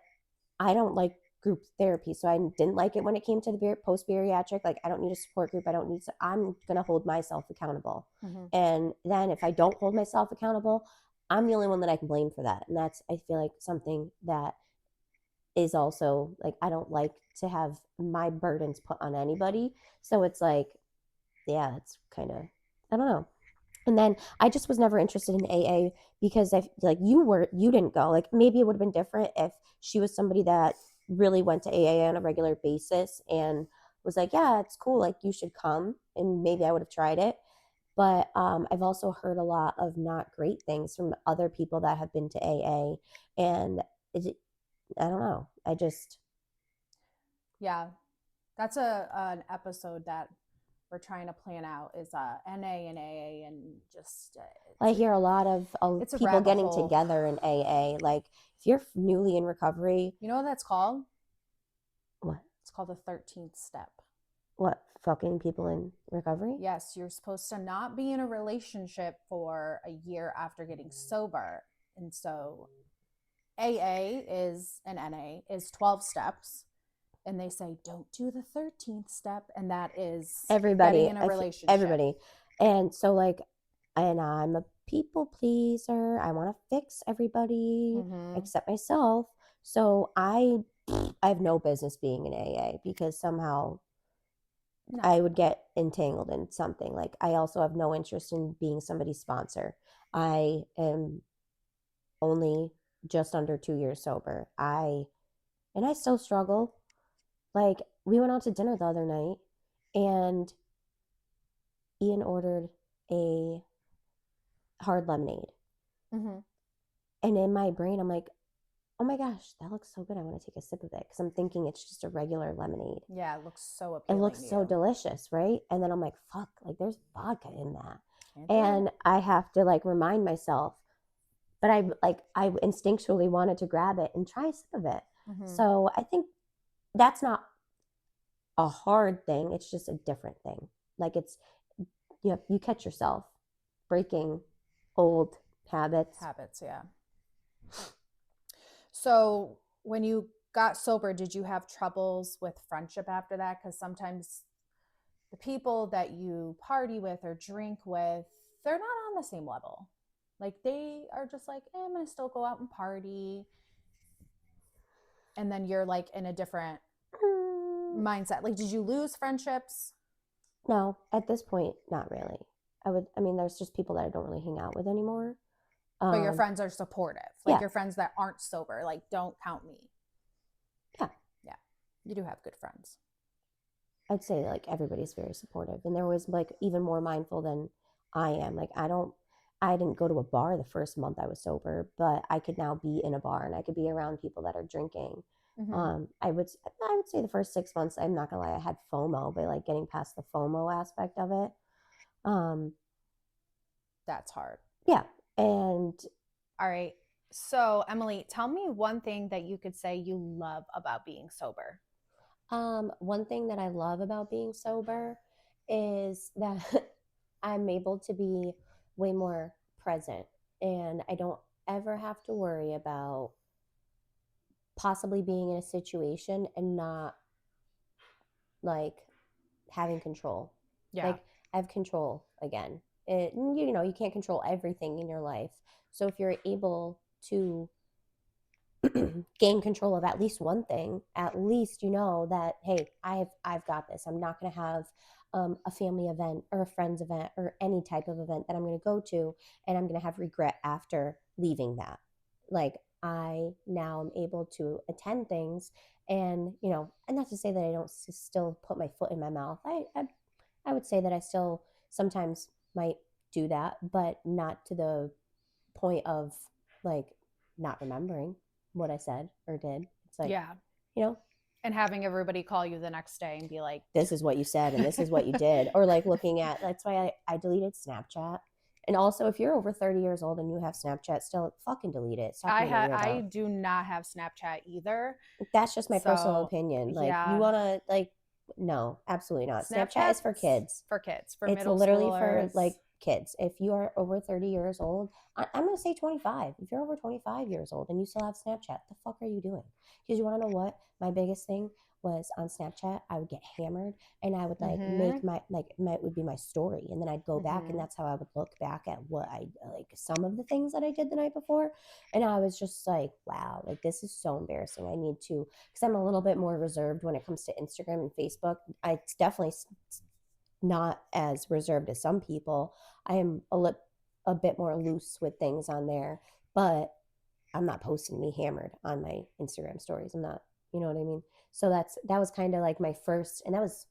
I don't like group therapy. So I didn't like it when it came to the post-bariatric. Like, I don't need a support group. I'm going to hold myself accountable. Mm-hmm. And then if I don't hold myself accountable, I'm the only one that I can blame for that. And that's, I feel like, something that is also like, I don't like to have my burdens put on anybody. So it's like, yeah, it's kind of, I don't know. And then I just was never interested in AA because you didn't go. Like, maybe it would have been different if she was somebody that really went to AA on a regular basis and was like, yeah, it's cool. Like, you should come. And maybe I would have tried it. But I've also heard a lot of not great things from other people that have been to AA. And I don't know. Yeah, that's an episode that we're trying to plan out is NA and AA and just I hear a lot of it's a people rabbit getting hole. together in AA. Like, if you're newly in recovery, You know what that's called? what? It's called the 13th step. What? Fucking people in recovery? Yes, you're supposed to not be in a relationship for a year after getting sober. And so AA is and NA is 12 steps. And they say, don't do the 13th step. And that is Everybody, getting in a relationship. everybody. And so, like, and I'm a people pleaser. I want to fix everybody except myself. So I have no business being in AA because somehow I would get entangled in something. Like, I also have no interest in being somebody's sponsor. I am only just under 2 years sober. I still struggle. Like, we went out to dinner the other night and Ian ordered a hard lemonade. And in my brain, I'm like, oh my gosh, that looks so good. I want to take a sip of it because I'm thinking it's just a regular lemonade. Yeah, it looks so appealing. It looks so delicious, right? And then I'm like, fuck, like, there's vodka in that. Can't do And it. I have to, like, remind myself. But I instinctually wanted to grab it and try a sip of it. So I think that's not a hard thing. It's just a different thing. Like, it's, you catch yourself breaking old habits. Yeah. So when you got sober, did you have troubles with friendship after that? Because sometimes the people that you party with or drink with, they're not on the same level. Like, they are just like, I'm going to still go out and party. And then you're like in a different mindset. Like, did you lose friendships? No, at this point, not really. There's just people that I don't really hang out with anymore. But your friends are supportive. Like, yeah. your friends that aren't sober, like, don't count me. Yeah. Yeah. You do have good friends. I'd say, like, everybody's very supportive. And there was, like, even more mindful than I am. Like, I didn't go to a bar the first month I was sober, but I could now be in a bar and I could be around people that are drinking. I would say the first 6 months, I'm not gonna lie, I had FOMO, but, like, getting past the FOMO aspect of it, that's hard. Yeah. And all right. So, Emilie, tell me one thing that you could say you love about being sober. One thing that I love about being sober is that I'm able to be way more present, and I don't ever have to worry about possibly being in a situation and not, like, having control. Yeah. Like, I have control again. You can't control everything in your life. So if you're able to gain control of at least one thing, at least you know that, hey, I've got this. I'm not going to have a family event or a friend's event or any type of event that I'm going to go to and I'm going to have regret after leaving that. Like, I now am able to attend things, and and not to say that I don't still put my foot in my mouth. I would say that I still sometimes might do that, but not to the point of, like, not remembering what I said or did. It's like, and having everybody call you the next day and be like, this is what you said and this is what you did. Or, like, looking at, that's why I deleted Snapchat. And also, if you're over 30 years old and you have Snapchat still, fucking delete it. Stop being a weirdo. I do not have Snapchat either. That's just my personal opinion. Like, you want to, like, no, absolutely not. Snapchat is for kids. For kids. For it's middle literally schoolers. For, like, kids. If you are over 30 years old, I'm going to say 25. If you're over 25 years old and you still have Snapchat, the fuck are you doing? Because you want to know what? My biggest thing was on Snapchat, I would get hammered and I would, like, make it would be my story. And then I'd go back and that's how I would look back at what some of the things that I did the night before. And I was just like, wow, like, this is so embarrassing. I need to, because I'm a little bit more reserved when it comes to Instagram and Facebook. It's definitely not as reserved as some people. I am a bit more loose with things on there, but I'm not posting me hammered on my Instagram stories. I'm not, you know what I mean? So that was kind of like my first, and that was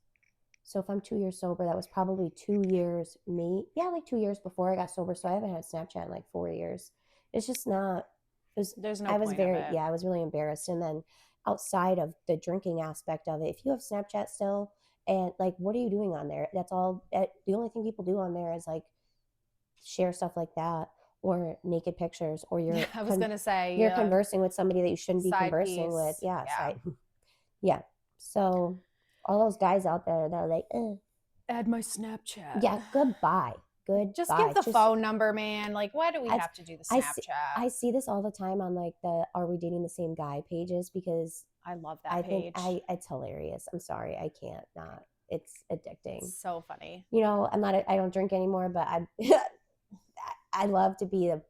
So if I'm 2 years sober, that was probably 2 years, like 2 years before I got sober. So I haven't had Snapchat in like 4 years. It's just not. It was. There's no I was point of very. it. Yeah, I was really embarrassed. And then outside of the drinking aspect of it, if you have Snapchat still, and like, what are you doing on there? That's all. The only thing people do on there is like share stuff like that, or naked pictures, or Yeah, I was gonna say, you're conversing with somebody that you shouldn't be side conversing with. piece. Yeah, Yeah. yeah. So all those guys out there that are like, Add my Snapchat. yeah, goodbye, Just give the Just phone number, man. Like, why do we have to do the I see, Snapchat? I see this all the time on like the "Are we dating the same guy" pages, because I love that I think page. it's hilarious. I'm sorry, I can't not. It's addicting. It's so funny. You know, I don't drink anymore, but I love to be a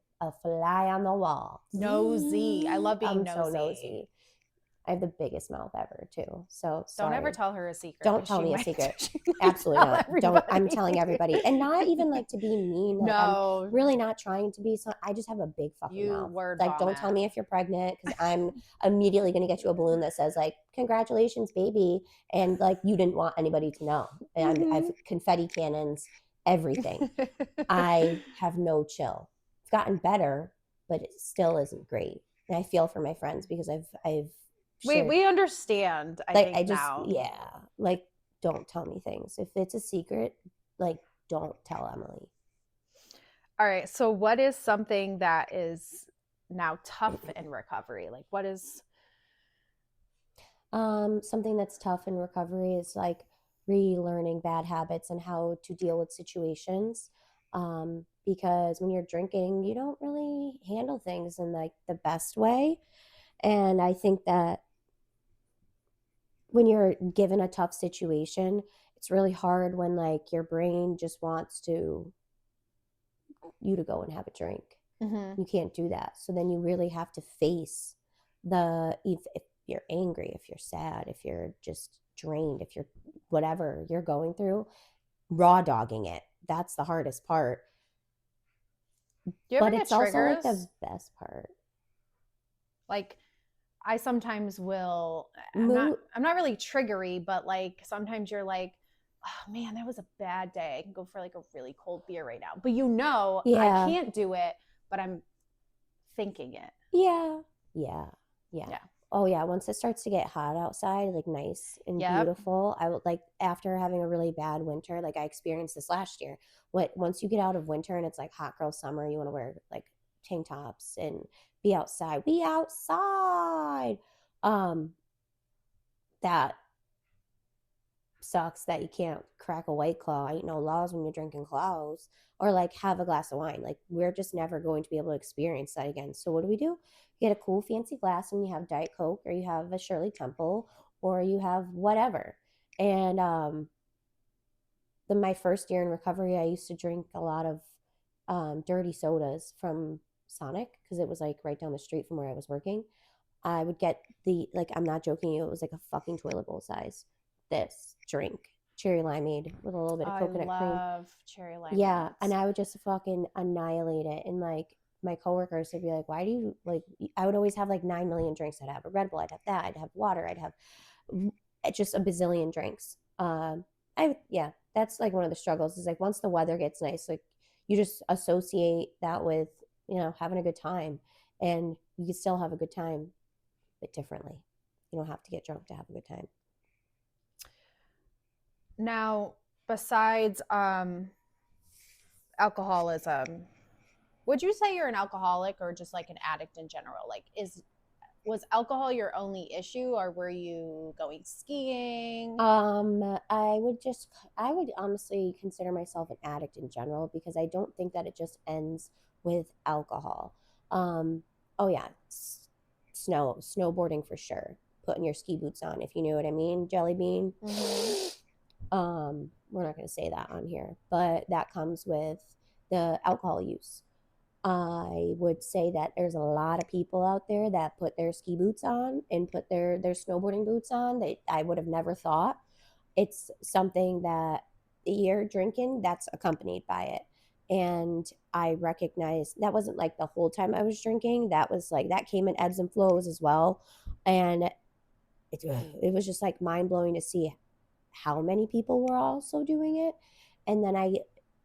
fly on the wall. Nosy. I love being I'm nosy. so nosy. I have the biggest mouth ever too. So Don't ever sorry. tell her a secret. Don't 'cause tell she me a might- secret. she might Absolutely tell not. Don't. I'm everybody. telling everybody, and not even like to be mean. Like, I'm No, really not trying to be. So I just have a big fucking you mouth. word Like, don't vomit. tell me if you're pregnant, because I'm immediately going to get you a balloon that says like "Congratulations, baby," and like you didn't want anybody to know. And I've confetti cannons, everything. I have no chill. It's gotten better, but it still isn't great. And I feel for my friends because I've shared, we understand. I like, think now. yeah, like, don't tell me things. If it's a secret, like, don't tell Emilie. All right. So, what is something that is now tough in recovery? Like, what is? Something that's tough in recovery is like relearning bad habits and how to deal with situations. Because when you're drinking, you don't really handle things in like the best way. And I think that when you're given a tough situation, it's really hard when like your brain just wants you to go and have a drink. Mm-hmm. You can't do that. So then you really have to face if you're angry, if you're sad, if you're just drained, if you're whatever you're going through, raw dogging it. That's the hardest part. Do you ever But get it's also like triggers? the best part. Like, I sometimes will. Mood. I'm not really triggery, but like sometimes you're like, oh man, that was a bad day. I can go for like a really cold beer right now. But I Yeah. can't do it, but I'm thinking it. Yeah. Yeah. Oh yeah, once it starts to get hot outside, like nice and Yep. beautiful, I would like, after having a really bad winter, like I experienced this last year. Once you get out of winter and it's like hot girl summer, you want to wear like tank tops and be outside. Be outside. Um, that sucks that you can't crack a White Claw. Ain't no laws when you're drinking claws, or like have a glass of wine. Like, we're just never going to be able to experience that again. So what do? You get a cool fancy glass and you have Diet Coke, or you have a Shirley Temple, or you have whatever. And my first year in recovery, I used to drink a lot of dirty sodas from Sonic, because it was like right down the street from where I was working. I would get I'm not joking you, it was like a fucking toilet bowl size. This drink, cherry limeade with a little bit of coconut cream. I love cherry limeade. Yeah, and I would just fucking annihilate it. And like my coworkers would be like, "Why do you like?" I would always have like 9 million drinks. I'd have a Red Bull. I'd have that. I'd have water. I'd have just a bazillion drinks. That's like one of the struggles. Is like once the weather gets nice, like you just associate that with having a good time, and you can still have a good time, but differently. You don't have to get drunk to have a good time. Now, besides alcoholism, would you say you're an alcoholic or just like an addict in general? Like, was alcohol your only issue, or were you going skiing? I would honestly consider myself an addict in general, because I don't think that it just ends with alcohol. Oh yeah, snowboarding for sure. Putting your ski boots on, if you know what I mean, Jelly Bean. Mm-hmm. We're not going to say that on here, but that comes with the alcohol use. I would say that there's a lot of people out there that put their ski boots on and put their snowboarding boots on that I would have never thought. It's something that you're drinking that's accompanied by it. And I recognize that wasn't like the whole time I was drinking. That was like, that came in ebbs and flows as well. And it was just like mind blowing to see how many people were also doing it. And then I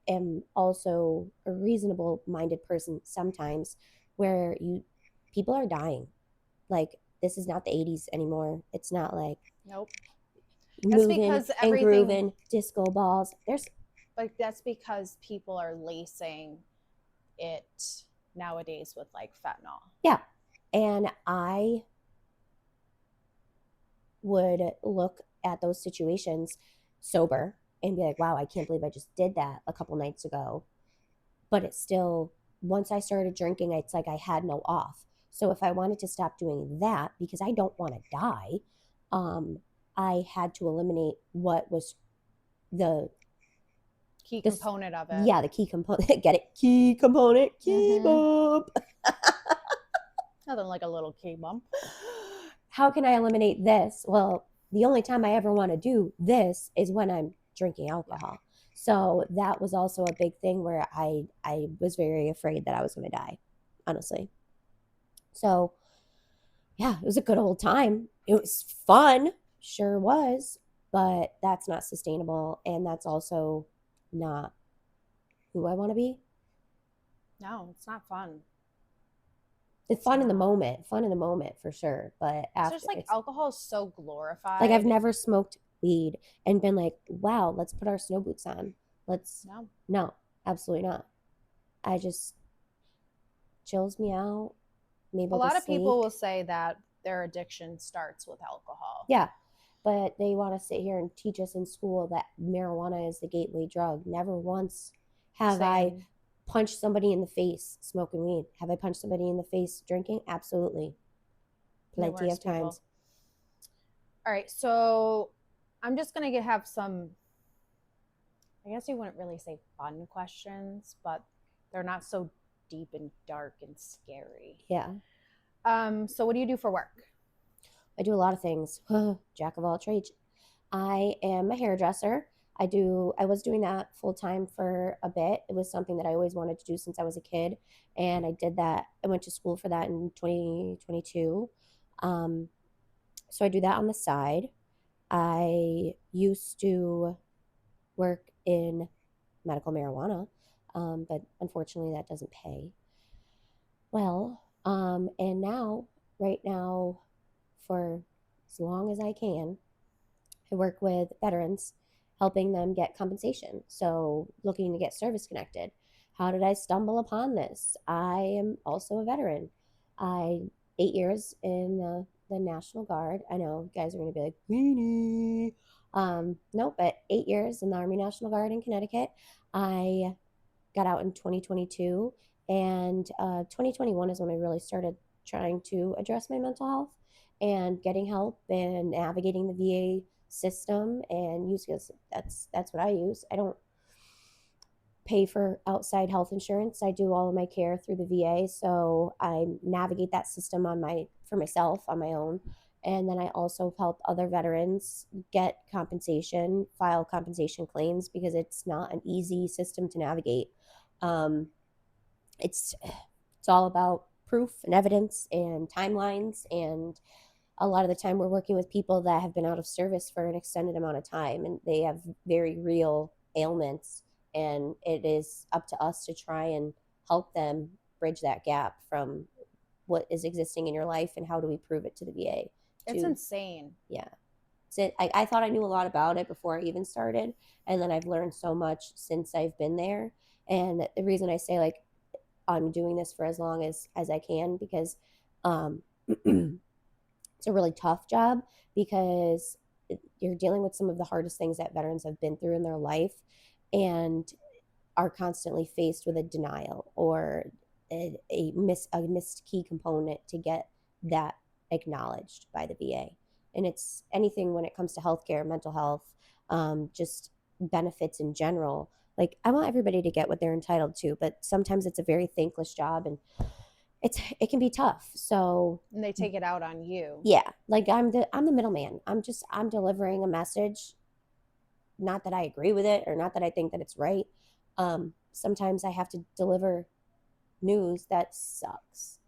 am also a reasonable minded person sometimes, where people are dying. Like, this is not the 80s anymore. It's not like Nope. That's moving because and everything, grooving disco balls. There's like, that's because people are lacing it nowadays with like fentanyl. Yeah. And I would look at those situations sober and be like, wow, I can't believe I just did that a couple nights ago. But it's still, once I started drinking, it's like I had no off. So if I wanted to stop doing that, because I don't want to die, um, I had to eliminate what was the Key this component of it. yeah, the key component. Get it? Key component, key bump. Nothing like a little key bump. How can I eliminate this? Well, the only time I ever want to do this is when I'm drinking alcohol. So that was also a big thing where I was very afraid that I was going to die, honestly. So yeah, it was a good old time. It was fun, sure was, but that's not sustainable, and that's also not who I want to be. No, it's not fun. It's fun in the moment for sure, but It's after just like it's alcohol is so like I've glorified. never smoked weed and been like, wow, let's put our snow boots on. Let's No. no, absolutely not. I just chills me out. I'm A able to lot of people sleep. will say that their addiction starts with alcohol. Yeah. But they want to sit here and teach us in school that marijuana is the gateway drug. Never once have I Same. punched somebody in the face smoking weed. Have I punched somebody in the face drinking? Absolutely. Plenty Numerous of people. times. All right, so I'm just gonna have some. I guess you wouldn't really say fun questions, but they're not so deep and dark and scary. Yeah. So what do you do for work? I do a lot of things. Jack of all trades. I am a hairdresser. I was doing that full time for a bit. It was something that I always wanted to do since I was a kid. And I did that. I went to school for that in 2022. Um, so I do that on the side. I used to work in medical marijuana, but unfortunately that doesn't pay well. And now, right now, for as long as I can, I work with veterans, helping them get compensation. So, looking to get service connected. How did I stumble upon this? I am also a veteran. I 8 years in the National Guard. I know you guys are going to be like, weenie. No, but 8 years in the Army National Guard in Connecticut. I got out in 2022, and 2021 is when I really started trying to address my mental health and getting help and navigating the VA system and using that's what I use. I don't pay for outside health insurance. I do all of my care through the VA, so I navigate that system for myself on my own. And then I also help other veterans get compensation, file compensation claims, because it's not an easy system to navigate. Um, it's all about proof and evidence and timelines, and a lot of the time we're working with people that have been out of service for an extended amount of time, and they have very real ailments, and it is up to us to try and help them bridge that gap from what is existing in your life and how do we prove it to the VA. It's To insane. Yeah, I thought I knew a lot about it before I even started, and then I've learned so much since I've been there. And the reason I say, like, I'm doing this for as long as I can, because um, it's a really tough job, because you're dealing with some of the hardest things that veterans have been through in their life, and are constantly faced with a denial or a missed key component to get that acknowledged by the VA. And it's anything when it comes to healthcare, mental health, just benefits in general. Like, I want everybody to get what they're entitled to, but sometimes it's a very thankless job, and it can be tough. So And they take it out on you. yeah, like I'm the middleman. I'm delivering a message, not that I agree with it or not that I think that it's right. Sometimes I have to deliver news that sucks,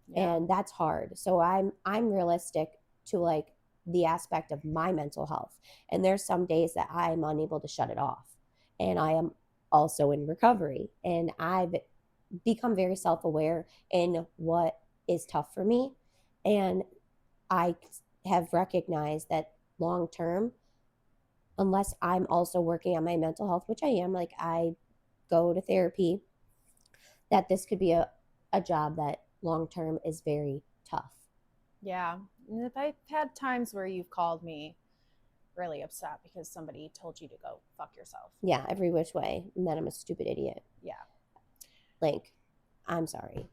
Yeah. and that's hard. So I'm realistic to, like, the aspect of my mental health. And there's some days that I'm unable to shut it off. And I am also in recovery. And I've become very self aware in what is tough for me. And I have recognized that long term, unless I'm also working on my mental health, which I am, like I go to therapy, that this could be a job that long term is very tough. Yeah. And if I've had times where you've called me really upset because somebody told you to go fuck yourself. Yeah, every which way. And that I'm a stupid idiot. Yeah. Like, I'm sorry.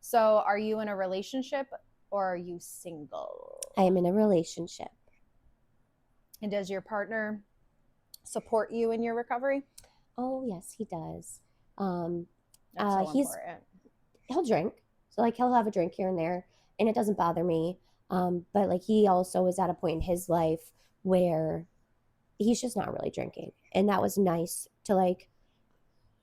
So, are you in a relationship or are you single? I am in a relationship. And does your partner support you in your recovery? Oh, yes, he does. That's so important. He'll drink. So, like, he'll have a drink here and there, and it doesn't bother me. But, like, he also is at a point in his life where he's just not really drinking. And that was nice to, like,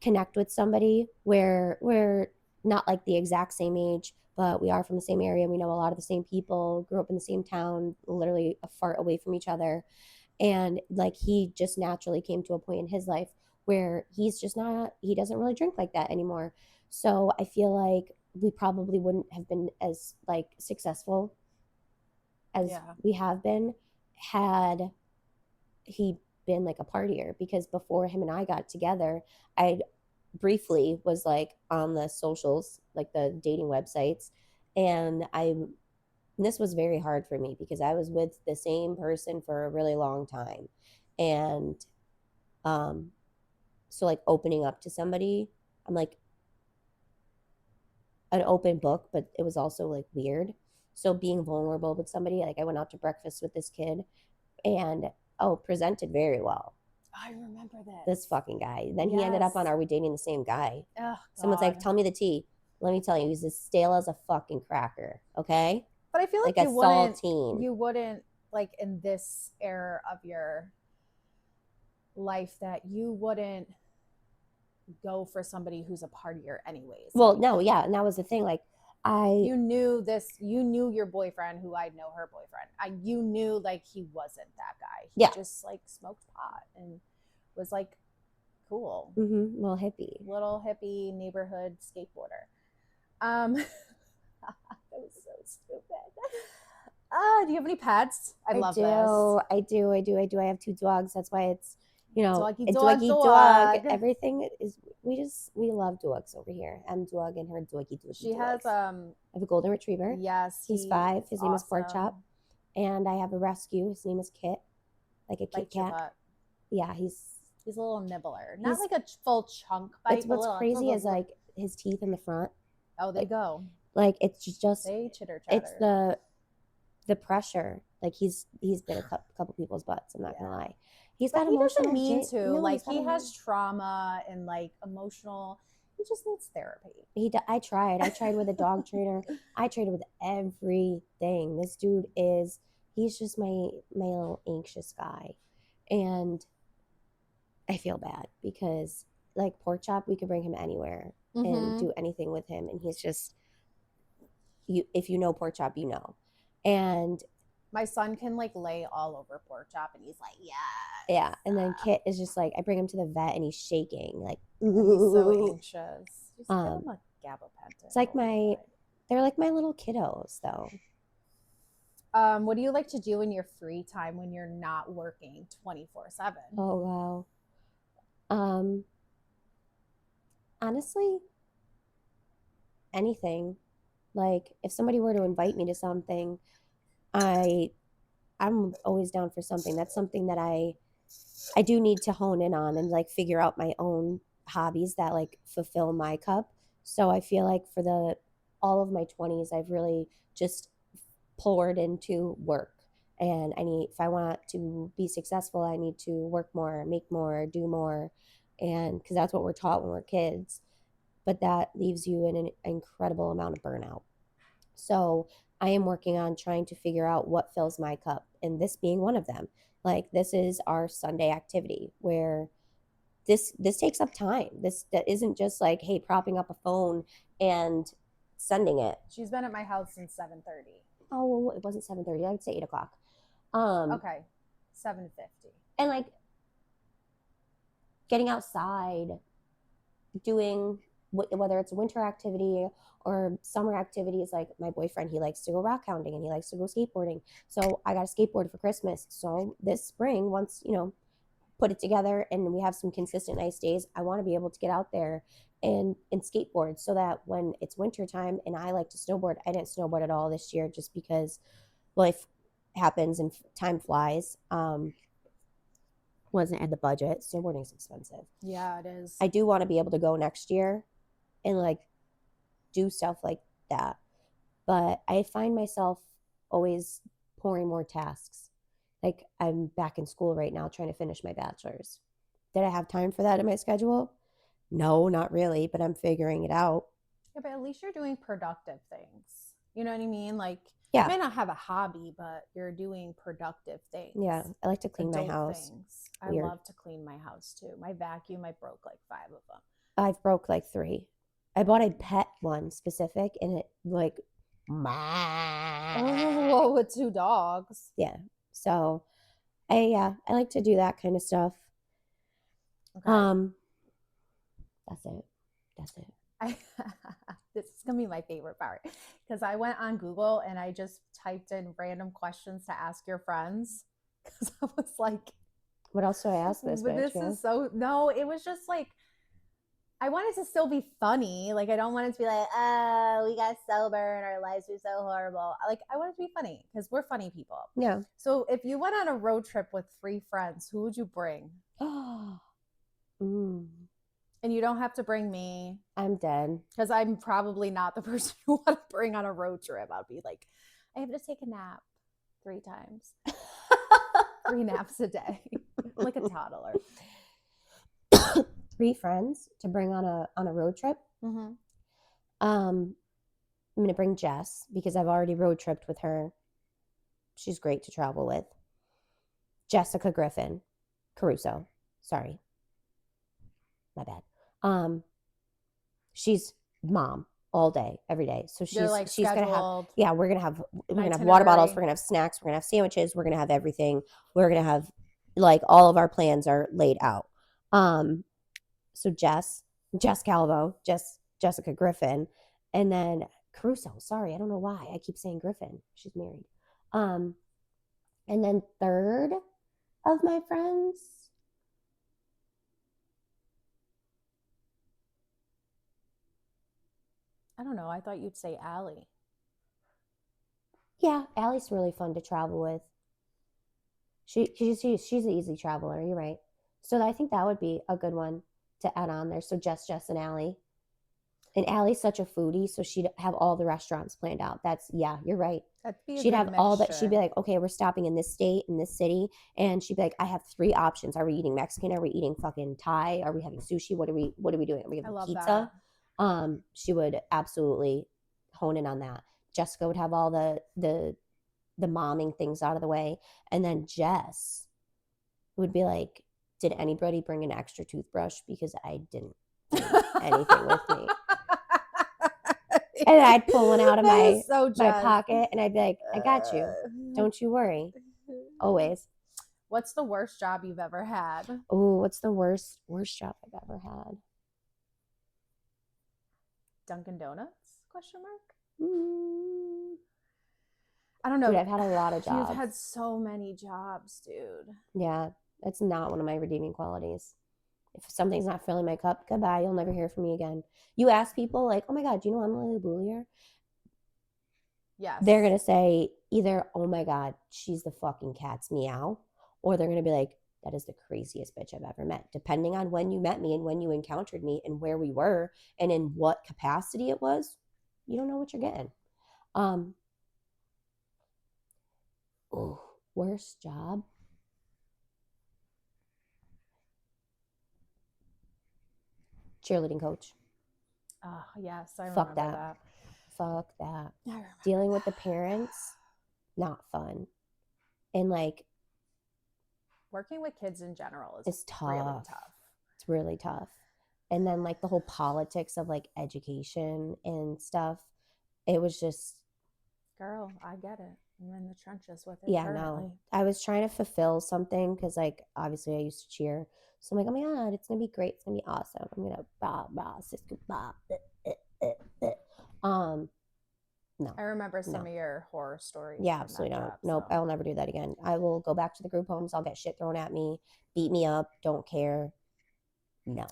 connect with somebody where we're not like the exact same age, but we are from the same area. We know a lot of the same people, grew up in the same town, literally a fart away from each other. And like he just naturally came to a point in his life where he's just not, he doesn't really drink like that anymore. So I feel like we probably wouldn't have been as like successful as we have been had he been like a partier, because before him and I got together, I briefly was like on the socials, like the dating websites, and this was very hard for me because I was with the same person for a really long time. And so like opening up to somebody, I'm like an open book, but it was also like weird. So being vulnerable with somebody, like I went out to breakfast with this kid and presented very well. I remember This fucking guy. Then he ended up on Are We Dating the Same Guy? Oh, Someone's like, tell me the tea. Let me tell you, he's as stale as a fucking cracker. Okay? But I feel like you wouldn't like in this era of your life that you wouldn't go for somebody who's a partier anyways. Well, no, yeah, and that was the thing. Like you knew your boyfriend, who I know her boyfriend. You knew like he wasn't that guy. He just like smoked pot and was like cool. Mm-hmm. Little hippie neighborhood skateboarder. That was so stupid. Do you have any pets? I love this. I do. I have 2 dogs. That's why it's, you know, doggy dog. Everything is, we love dogs over here. I'm dog and her doggy. She has I have a golden retriever. Yes, he's 5. His name is Pork Chop, and I have a rescue. His name is Kit, like a Kit Kat. Yeah, he's a little nibbler, not like a full chunk bite. What's crazy is like his teeth in the front. Oh, they go. Like it's just they chitter chatter. It's the pressure. Like he's been a couple people's butts. I'm not gonna lie. He doesn't mean to. No, like he has trauma and like emotional. He just needs therapy. I tried with a dog trainer. I tried with everything. This dude he's just my little anxious guy. And I feel bad because like Pork Chop, we could bring him anywhere and do anything with him. And he's just, if you know Pork Chop, you know. And my son can like lay all over Pork Chop and he's like, yeah. And then Kit is just like, I bring him to the vet and he's shaking. Like, he's so anxious. Just give him a gabapentin. It's like they're like my little kiddos though. What do you like to do in your free time when you're not working 24/7? Oh, wow. Honestly, anything. Like if somebody were to invite me to something, I'm always down for something. That's something that I do need to hone in on and like figure out my own hobbies that like fulfill my cup. So I feel like for all of my 20s, I've really just poured into work. And if I want to be successful, I need to work more, make more, do more. And because that's what we're taught when we're kids. But that leaves you in an incredible amount of burnout. So I am working on trying to figure out what fills my cup, and this being one of them. Like this is our Sunday activity where this takes up time. That isn't just like, hey, propping up a phone and sending it. She's been at my house since 7:30. Oh, it wasn't 7:30. I would say 8 o'clock. Okay, 7:50. And like getting outside, doing whether it's a winter activity or summer activities. Like my boyfriend, he likes to go rock hounding and he likes to go skateboarding. So I got a skateboard for Christmas. So this spring, once put it together and we have some consistent nice days, I want to be able to get out there and skateboard, so that when it's winter time and I like to snowboard, I didn't snowboard at all this year just because life happens and time flies. Wasn't at the budget. Snowboarding's expensive. Yeah, it is. I do want to be able to go next year and like do stuff like that. But I find myself always pouring more tasks. Like I'm back in school right now trying to finish my bachelor's. Did I have time for that in my schedule? No, not really, but I'm figuring it out. Yeah, but at least you're doing productive things. You know what I mean? Like, Yeah. you may not have a hobby, but you're doing productive things. Yeah, I like to clean my Adult house. things. I Weird. love to clean my house too. My vacuum, I broke like 5 of them. I've broke like 3. I bought a pet one specific, and it like, Oh, with 2 dogs. yeah. So, I like to do that kind of stuff. Okay. That's it. That's it. This is gonna be my favorite part because I went on Google and I just typed in random questions to ask your friends because I was like, What else do I ask this but bitch? this is so no, it was just like I want it to still be funny. Like I don't want it to be like, oh, we got sober and our lives are so horrible. Like I want it to be funny because we're funny people. Yeah. So if you went on a road trip with 3 friends, who would you bring? And you don't have to bring me. I'm dead. Because I'm probably not the person you want to bring on a road trip. I'll be like, I have to take a nap 3 times. 3 naps a day. Like a toddler. 3 friends to bring on a road trip. Mm-hmm. I'm gonna bring Jess because I've already road tripped with her. She's great to travel with. Jessica Griffin, Caruso. Sorry, my bad. She's mom all day, every day. So she's gonna have we're gonna have water bottles, we're gonna have snacks, we're gonna have sandwiches, we're gonna have everything. We're gonna have like all of our plans are laid out. So Jess Calvo, Jessica Griffin, and then Caruso. Sorry, I don't know why I keep saying Griffin. She's married. And then third of my friends. I don't know. I thought you'd say Allie. Yeah, Allie's really fun to travel with. She's an easy traveler. You're right. So I think that would be a good one to add on there. So Jess, and Allie. And Allie's such a foodie, so she'd have all the restaurants planned out. You're right. She'd have all that. She'd be like, okay, we're stopping in this state, in this city. And she'd be like, I have 3 options. Are we eating Mexican? Are we eating fucking Thai? Are we having sushi? What are we doing? Are we having pizza? That. She would absolutely hone in on that. Jessica would have all the momming things out of the way. And then Jess would be like, did anybody bring an extra toothbrush? Because I didn't bring anything with me. And I'd pull one out of my pocket and I'd be like, I got you. Don't you worry. Always. What's the worst job you've ever had? Oh, what's the worst job I've ever had? Dunkin' Donuts? Question mark? I don't know. Dude, I've had a lot of jobs. You've had so many jobs, dude. Yeah, that's not one of my redeeming qualities. If something's not filling my cup, goodbye. You'll never hear from me again. You ask people like, oh my God, do you know Emilie Boulier? Yes. They're going to say either, oh my God, she's the fucking cat's meow. Or they're going to be like, that is the craziest bitch I've ever met. Depending on when you met me and when you encountered me and where we were and in what capacity it was, you don't know what you're getting. Worst job? Cheerleading coach. Oh, yes. I remember that. Fuck that. Dealing with the parents, not fun. And like, working with kids in general is tough. Really tough. It's really tough. And then like the whole politics of like education and stuff, it was just Girl, I get it. I'm in the trenches with it Yeah, currently. no. I was trying to fulfill something because, like, obviously I used to cheer. So I'm like, oh my God, it's going to be great. It's going to be awesome. I'm going to blah, blah, Cisco, blah, no. I remember some No. of your horror stories Yeah, from absolutely that not. job. Nope, So. I will never do that again. I will go back to the group homes. I'll get shit thrown at me, beat me up, don't care. No,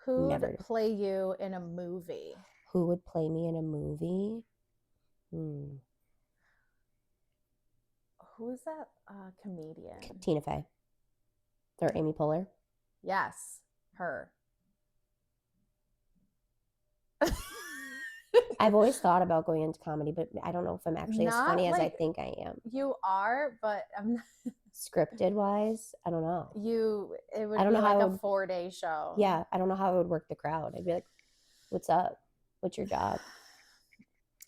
Who'd never. play you in a movie? Who would play me in a movie? Who is that comedian? Tina Fey. Or Amy Poehler. Yes, her. I've always thought about going into comedy, but I don't know if I'm actually as funny as I think I am. You are, but I'm not. Scripted wise, I don't know. It would I don't be know like how a 4-day show. Yeah, I don't know how it would work the crowd. I'd be like, what's up? What's your job?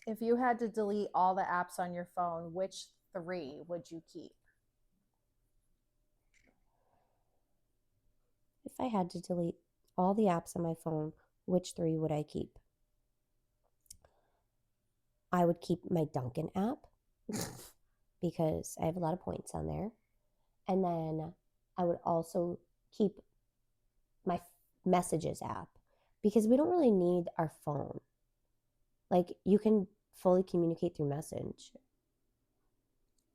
If you had to delete all the apps on your phone, which 3 would you keep? If I had to delete all the apps on my phone, which 3 would I keep? I would keep my Dunkin' app because I have a lot of points on there. And then I would also keep my messages app because we don't really need our phone. Like, you can fully communicate through message.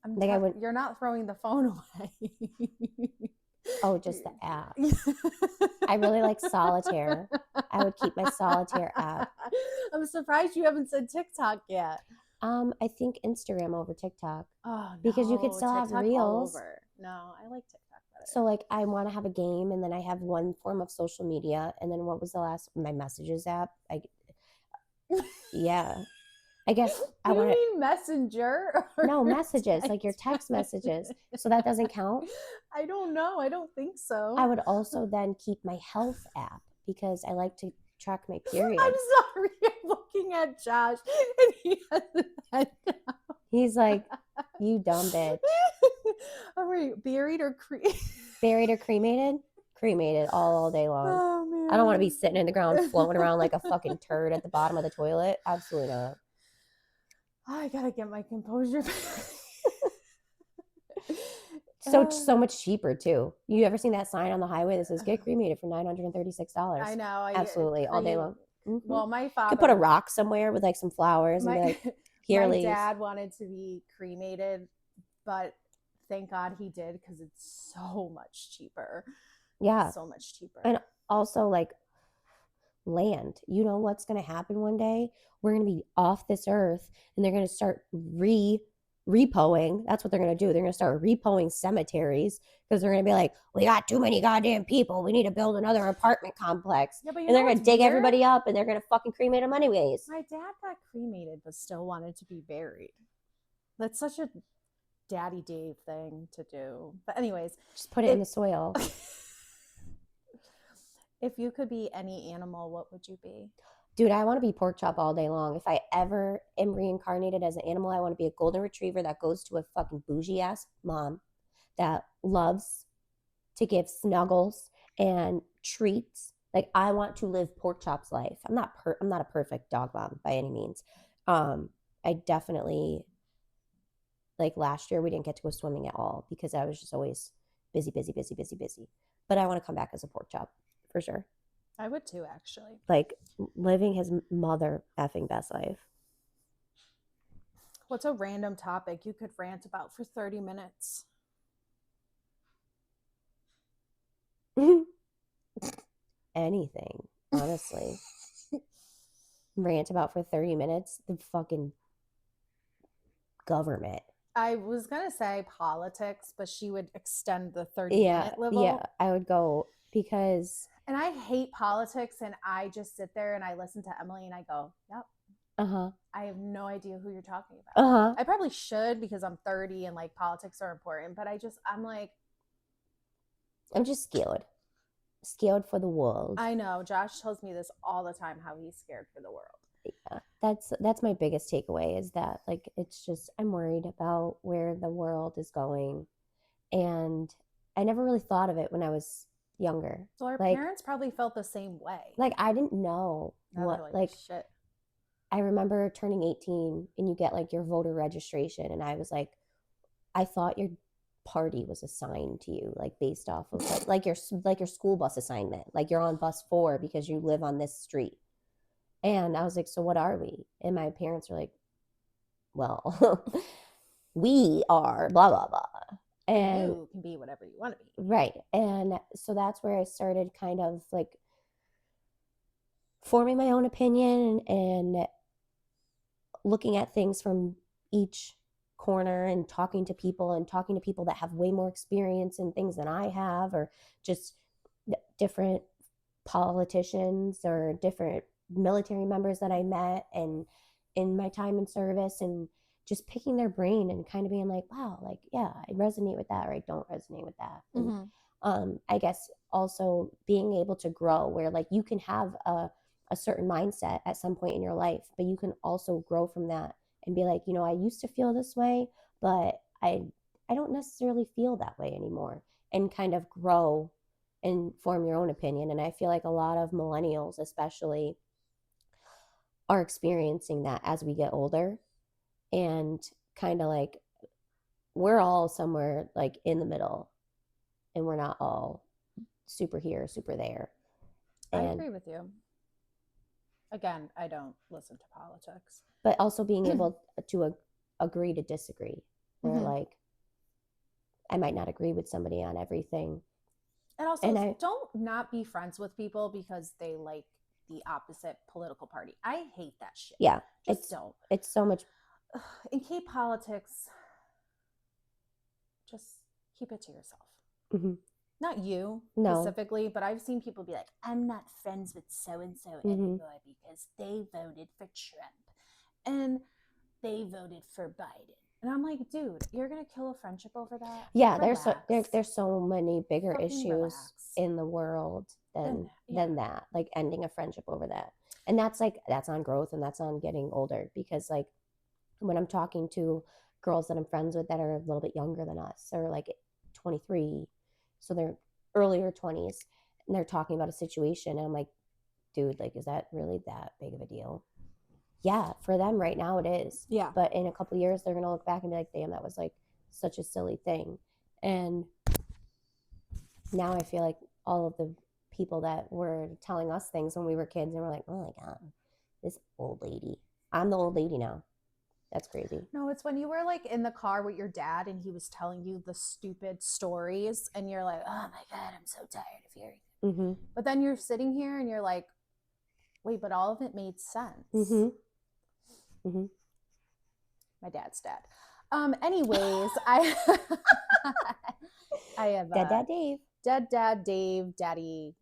You're not throwing the phone away. Oh, just the app. I really like solitaire. I would keep my solitaire app. I'm surprised you haven't said TikTok yet. I think Instagram over TikTok. Oh, no. Because you could still TikTok have reels. All over. No, I like TikTok better. So, like, I want to have a game, and then I have one form of social media, and then what was the last? My messages app. Yeah. I guess I want to. You mean Messenger? No, messages, like your text messages. So that doesn't count? I don't know. I don't think so. I would also then keep my health app because I like to track my period. I'm sorry. I'm looking at Josh, and he has his head down. He's like, you dumb bitch. Are we buried or cremated? Buried or cremated? Cremated all day long. Oh, man. I don't want to be sitting in the ground floating around like a fucking turd at the bottom of the toilet. Absolutely not. I gotta get my composure back. So much cheaper too. You ever seen that sign on the highway that says "Get cremated for $936"? I know. Absolutely, all day long. Mm-hmm. Well, my You father could put a rock somewhere with like some flowers and be like, "Here, my leaves." dad wanted to be cremated, but thank God he did because it's so much cheaper. Yeah, so much cheaper. And also, like, land. You know what's going to happen one day? We're going to be off this earth, and they're going to start repoing. That's what they're going to do. They're going to start repoing cemeteries because they're going to be like, we got too many goddamn people. We need to build another apartment complex. Yeah, but and they're going to dig everybody up, and they're going to fucking cremate them anyways. My dad got cremated but still wanted to be buried. That's such a Daddy Dave thing to do. But anyways, just put it in the soil. If you could be any animal, what would you be? Dude, I want to be pork chop all day long. If I ever am reincarnated as an animal, I want to be a golden retriever that goes to a fucking bougie ass mom that loves to give snuggles and treats. Like, I want to live pork chop's life. I'm not a perfect dog mom by any means. I definitely, like, last year we didn't get to go swimming at all because I was just always busy. But I want to come back as a pork chop for sure. I would too, actually. Like, living his mother effing best life. What's a random topic you could rant about for 30 minutes? Anything, honestly. Rant about for 30 minutes? The fucking government. I was going to say politics, but she would extend the 30-minute level. Yeah, I would go because... And I hate politics, and I just sit there and I listen to Emilie and I go, yep. I have no idea who you're talking about. I probably should because I'm 30 and like politics are important, but I'm like... I'm just scared. Scared for the world. I know. Josh tells me this all the time, how he's scared for the world. Yeah, that's my biggest takeaway is that, like, it's just, I'm worried about where the world is going. And I never really thought of it when I was younger. So our parents probably felt the same way. Like, I didn't know what, like, shit. I remember turning 18 and you get like your voter registration, and I was like, I thought your party was assigned to you, like based off of like your school bus assignment, like you're on bus 4 because you live on this street. And I was like, so what are we? And my parents were like, well, we are blah blah blah. And you can be whatever you want to be. Right. And so that's where I started kind of like forming my own opinion and looking at things from each corner and talking to people that have way more experience in things than I have, or just different politicians or different military members that I met and in my time in service, and just picking their brain and kind of being like, wow, like, yeah, I resonate with that or I don't resonate with that. And I guess also being able to grow where like you can have a certain mindset at some point in your life, but you can also grow from that and be like, you know, I used to feel this way, but I don't necessarily feel that way anymore, and kind of grow and form your own opinion. And I feel like a lot of millennials especially are experiencing that as we get older, and kind of like we're all somewhere like in the middle, and we're not all super here, super there. And I agree with you. Again, I don't listen to politics. But also being able to agree to disagree, where like I might not agree with somebody on everything. And also, don't not be friends with people because they like the opposite political party. I hate that shit. Yeah. Just don't. It's so much. In K-politics, just keep it to yourself. Mm-hmm. Not you specifically, but I've seen people be like, I'm not friends with so-and-so anymore because they voted for Trump and they voted for Biden. And I'm like, dude, you're going to kill a friendship over that? Yeah, there's so many bigger Fucking issues in the world than that, like ending a friendship over that. And that's on growth, and that's on getting older, because like when I'm talking to girls that I'm friends with that are a little bit younger than us, or like 23, so they're earlier 20s, and they're talking about a situation, and I'm like, dude, like, is that really that big of a deal? Yeah, for them right now it is. Yeah. But in a couple of years, they're going to look back and be like, damn, that was like such a silly thing. And now I feel like all of the people that were telling us things when we were kids, and we're like, oh my God, this old lady. I'm the old lady now. That's crazy. No, it's when you were like in the car with your dad and he was telling you the stupid stories and you're like, oh my God, I'm so tired of hearing it. Mm-hmm. But then you're sitting here and you're like, wait, but all of it made sense. Mm-hmm. Mm-hmm. My dad's dad. Anyways, I have Dead Dad Dave daddy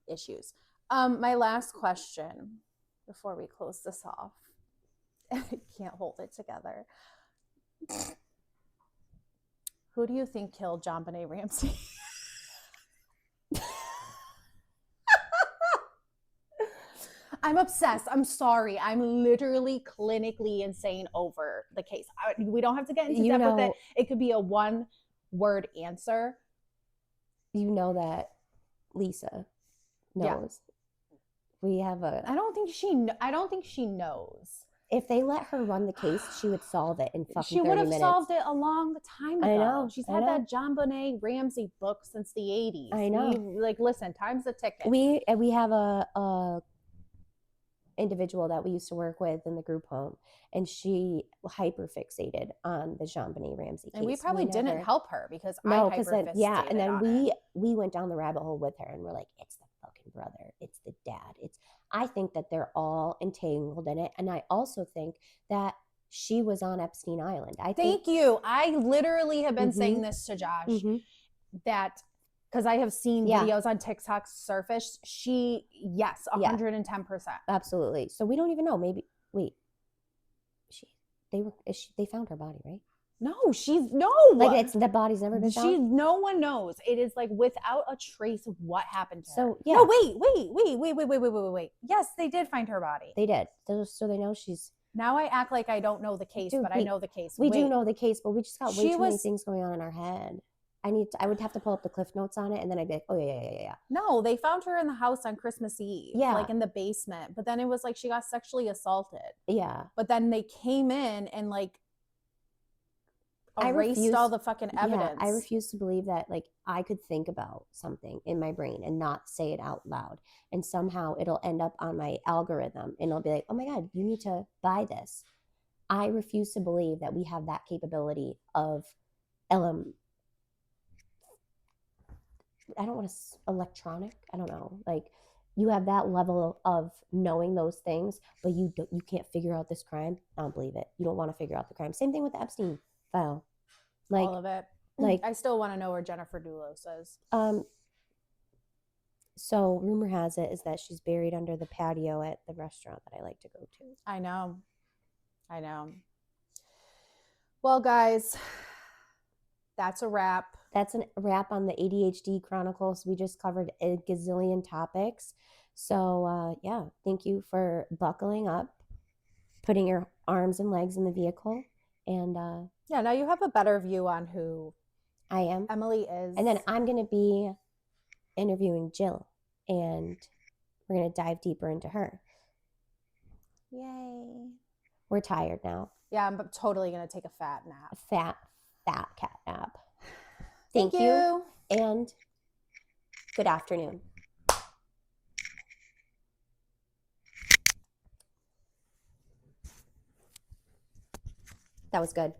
issues. My last question before we close this off. I can't hold it together. Who do you think killed JonBenet Ramsey? I'm obsessed. I'm sorry. I'm literally clinically insane over the case. We don't have to get into depth with it. It could be a one-word answer. You know that Lisa knows. Yeah. We have a. I don't think she knows. If they let her run the case, she would solve it in fucking 30 minutes. She would have solved it a long time ago. I know. She's had that JonBenet Ramsey book since the 80s. I know. Listen, time's a ticking. We have a individual that we used to work with in the group home, and she hyper fixated on the JonBenet Ramsey case. And we probably didn't help her because I hyper fixated and then on we went down the rabbit hole with her, and we're like, it's the fucking brother, it's the dad, I think that they're all entangled in it. And I also think that she was on Epstein Island. Thank you. I literally have been saying this to Josh, that because I have seen videos on TikTok surface. Yes, 110%. Absolutely. So we don't even know. Maybe they found her body, right? No, like the body's never been found. No one knows. It is like without a trace of what happened to her. So yeah. No, wait. Yes, they did find her body. They did. So they know she's. Now I act like I don't know the case, but I know the case. We do know the case, but we just got way too many things going on in our head. I would have to pull up the cliff notes on it, and then I'd be like, oh yeah. No, they found her in the house on Christmas Eve, Yeah. like in the basement. But then it was like she got sexually assaulted. Yeah. But then they came in and like I erased refuse- all the fucking evidence. Yeah, I refuse to believe that like I could think about something in my brain and not say it out loud, and somehow it'll end up on my algorithm, and it'll be like, oh my god, you need to buy this. I refuse to believe that we have that capability of I don't want to electronic. I don't know. Like you have that level of knowing those things, but you can't figure out this crime. I don't believe it. You don't want to figure out the crime. Same thing with the Epstein file. Like all of it. like I still want to know where Jennifer Dulos is. So rumor has it is that she's buried under the patio at the restaurant that I like to go to. I know. Well, guys, that's a wrap. That's a wrap on the ADHD Chronicles. We just covered a gazillion topics. So yeah, thank you for buckling up, putting your arms and legs in the vehicle, and yeah, now you have a better view on who I am. Emilie is. And then I'm going to be interviewing Jill, and we're going to dive deeper into her. Yay. We're tired now. Yeah, I'm totally going to take a fat nap. A fat cat nap. Thank you. And good afternoon. That was good.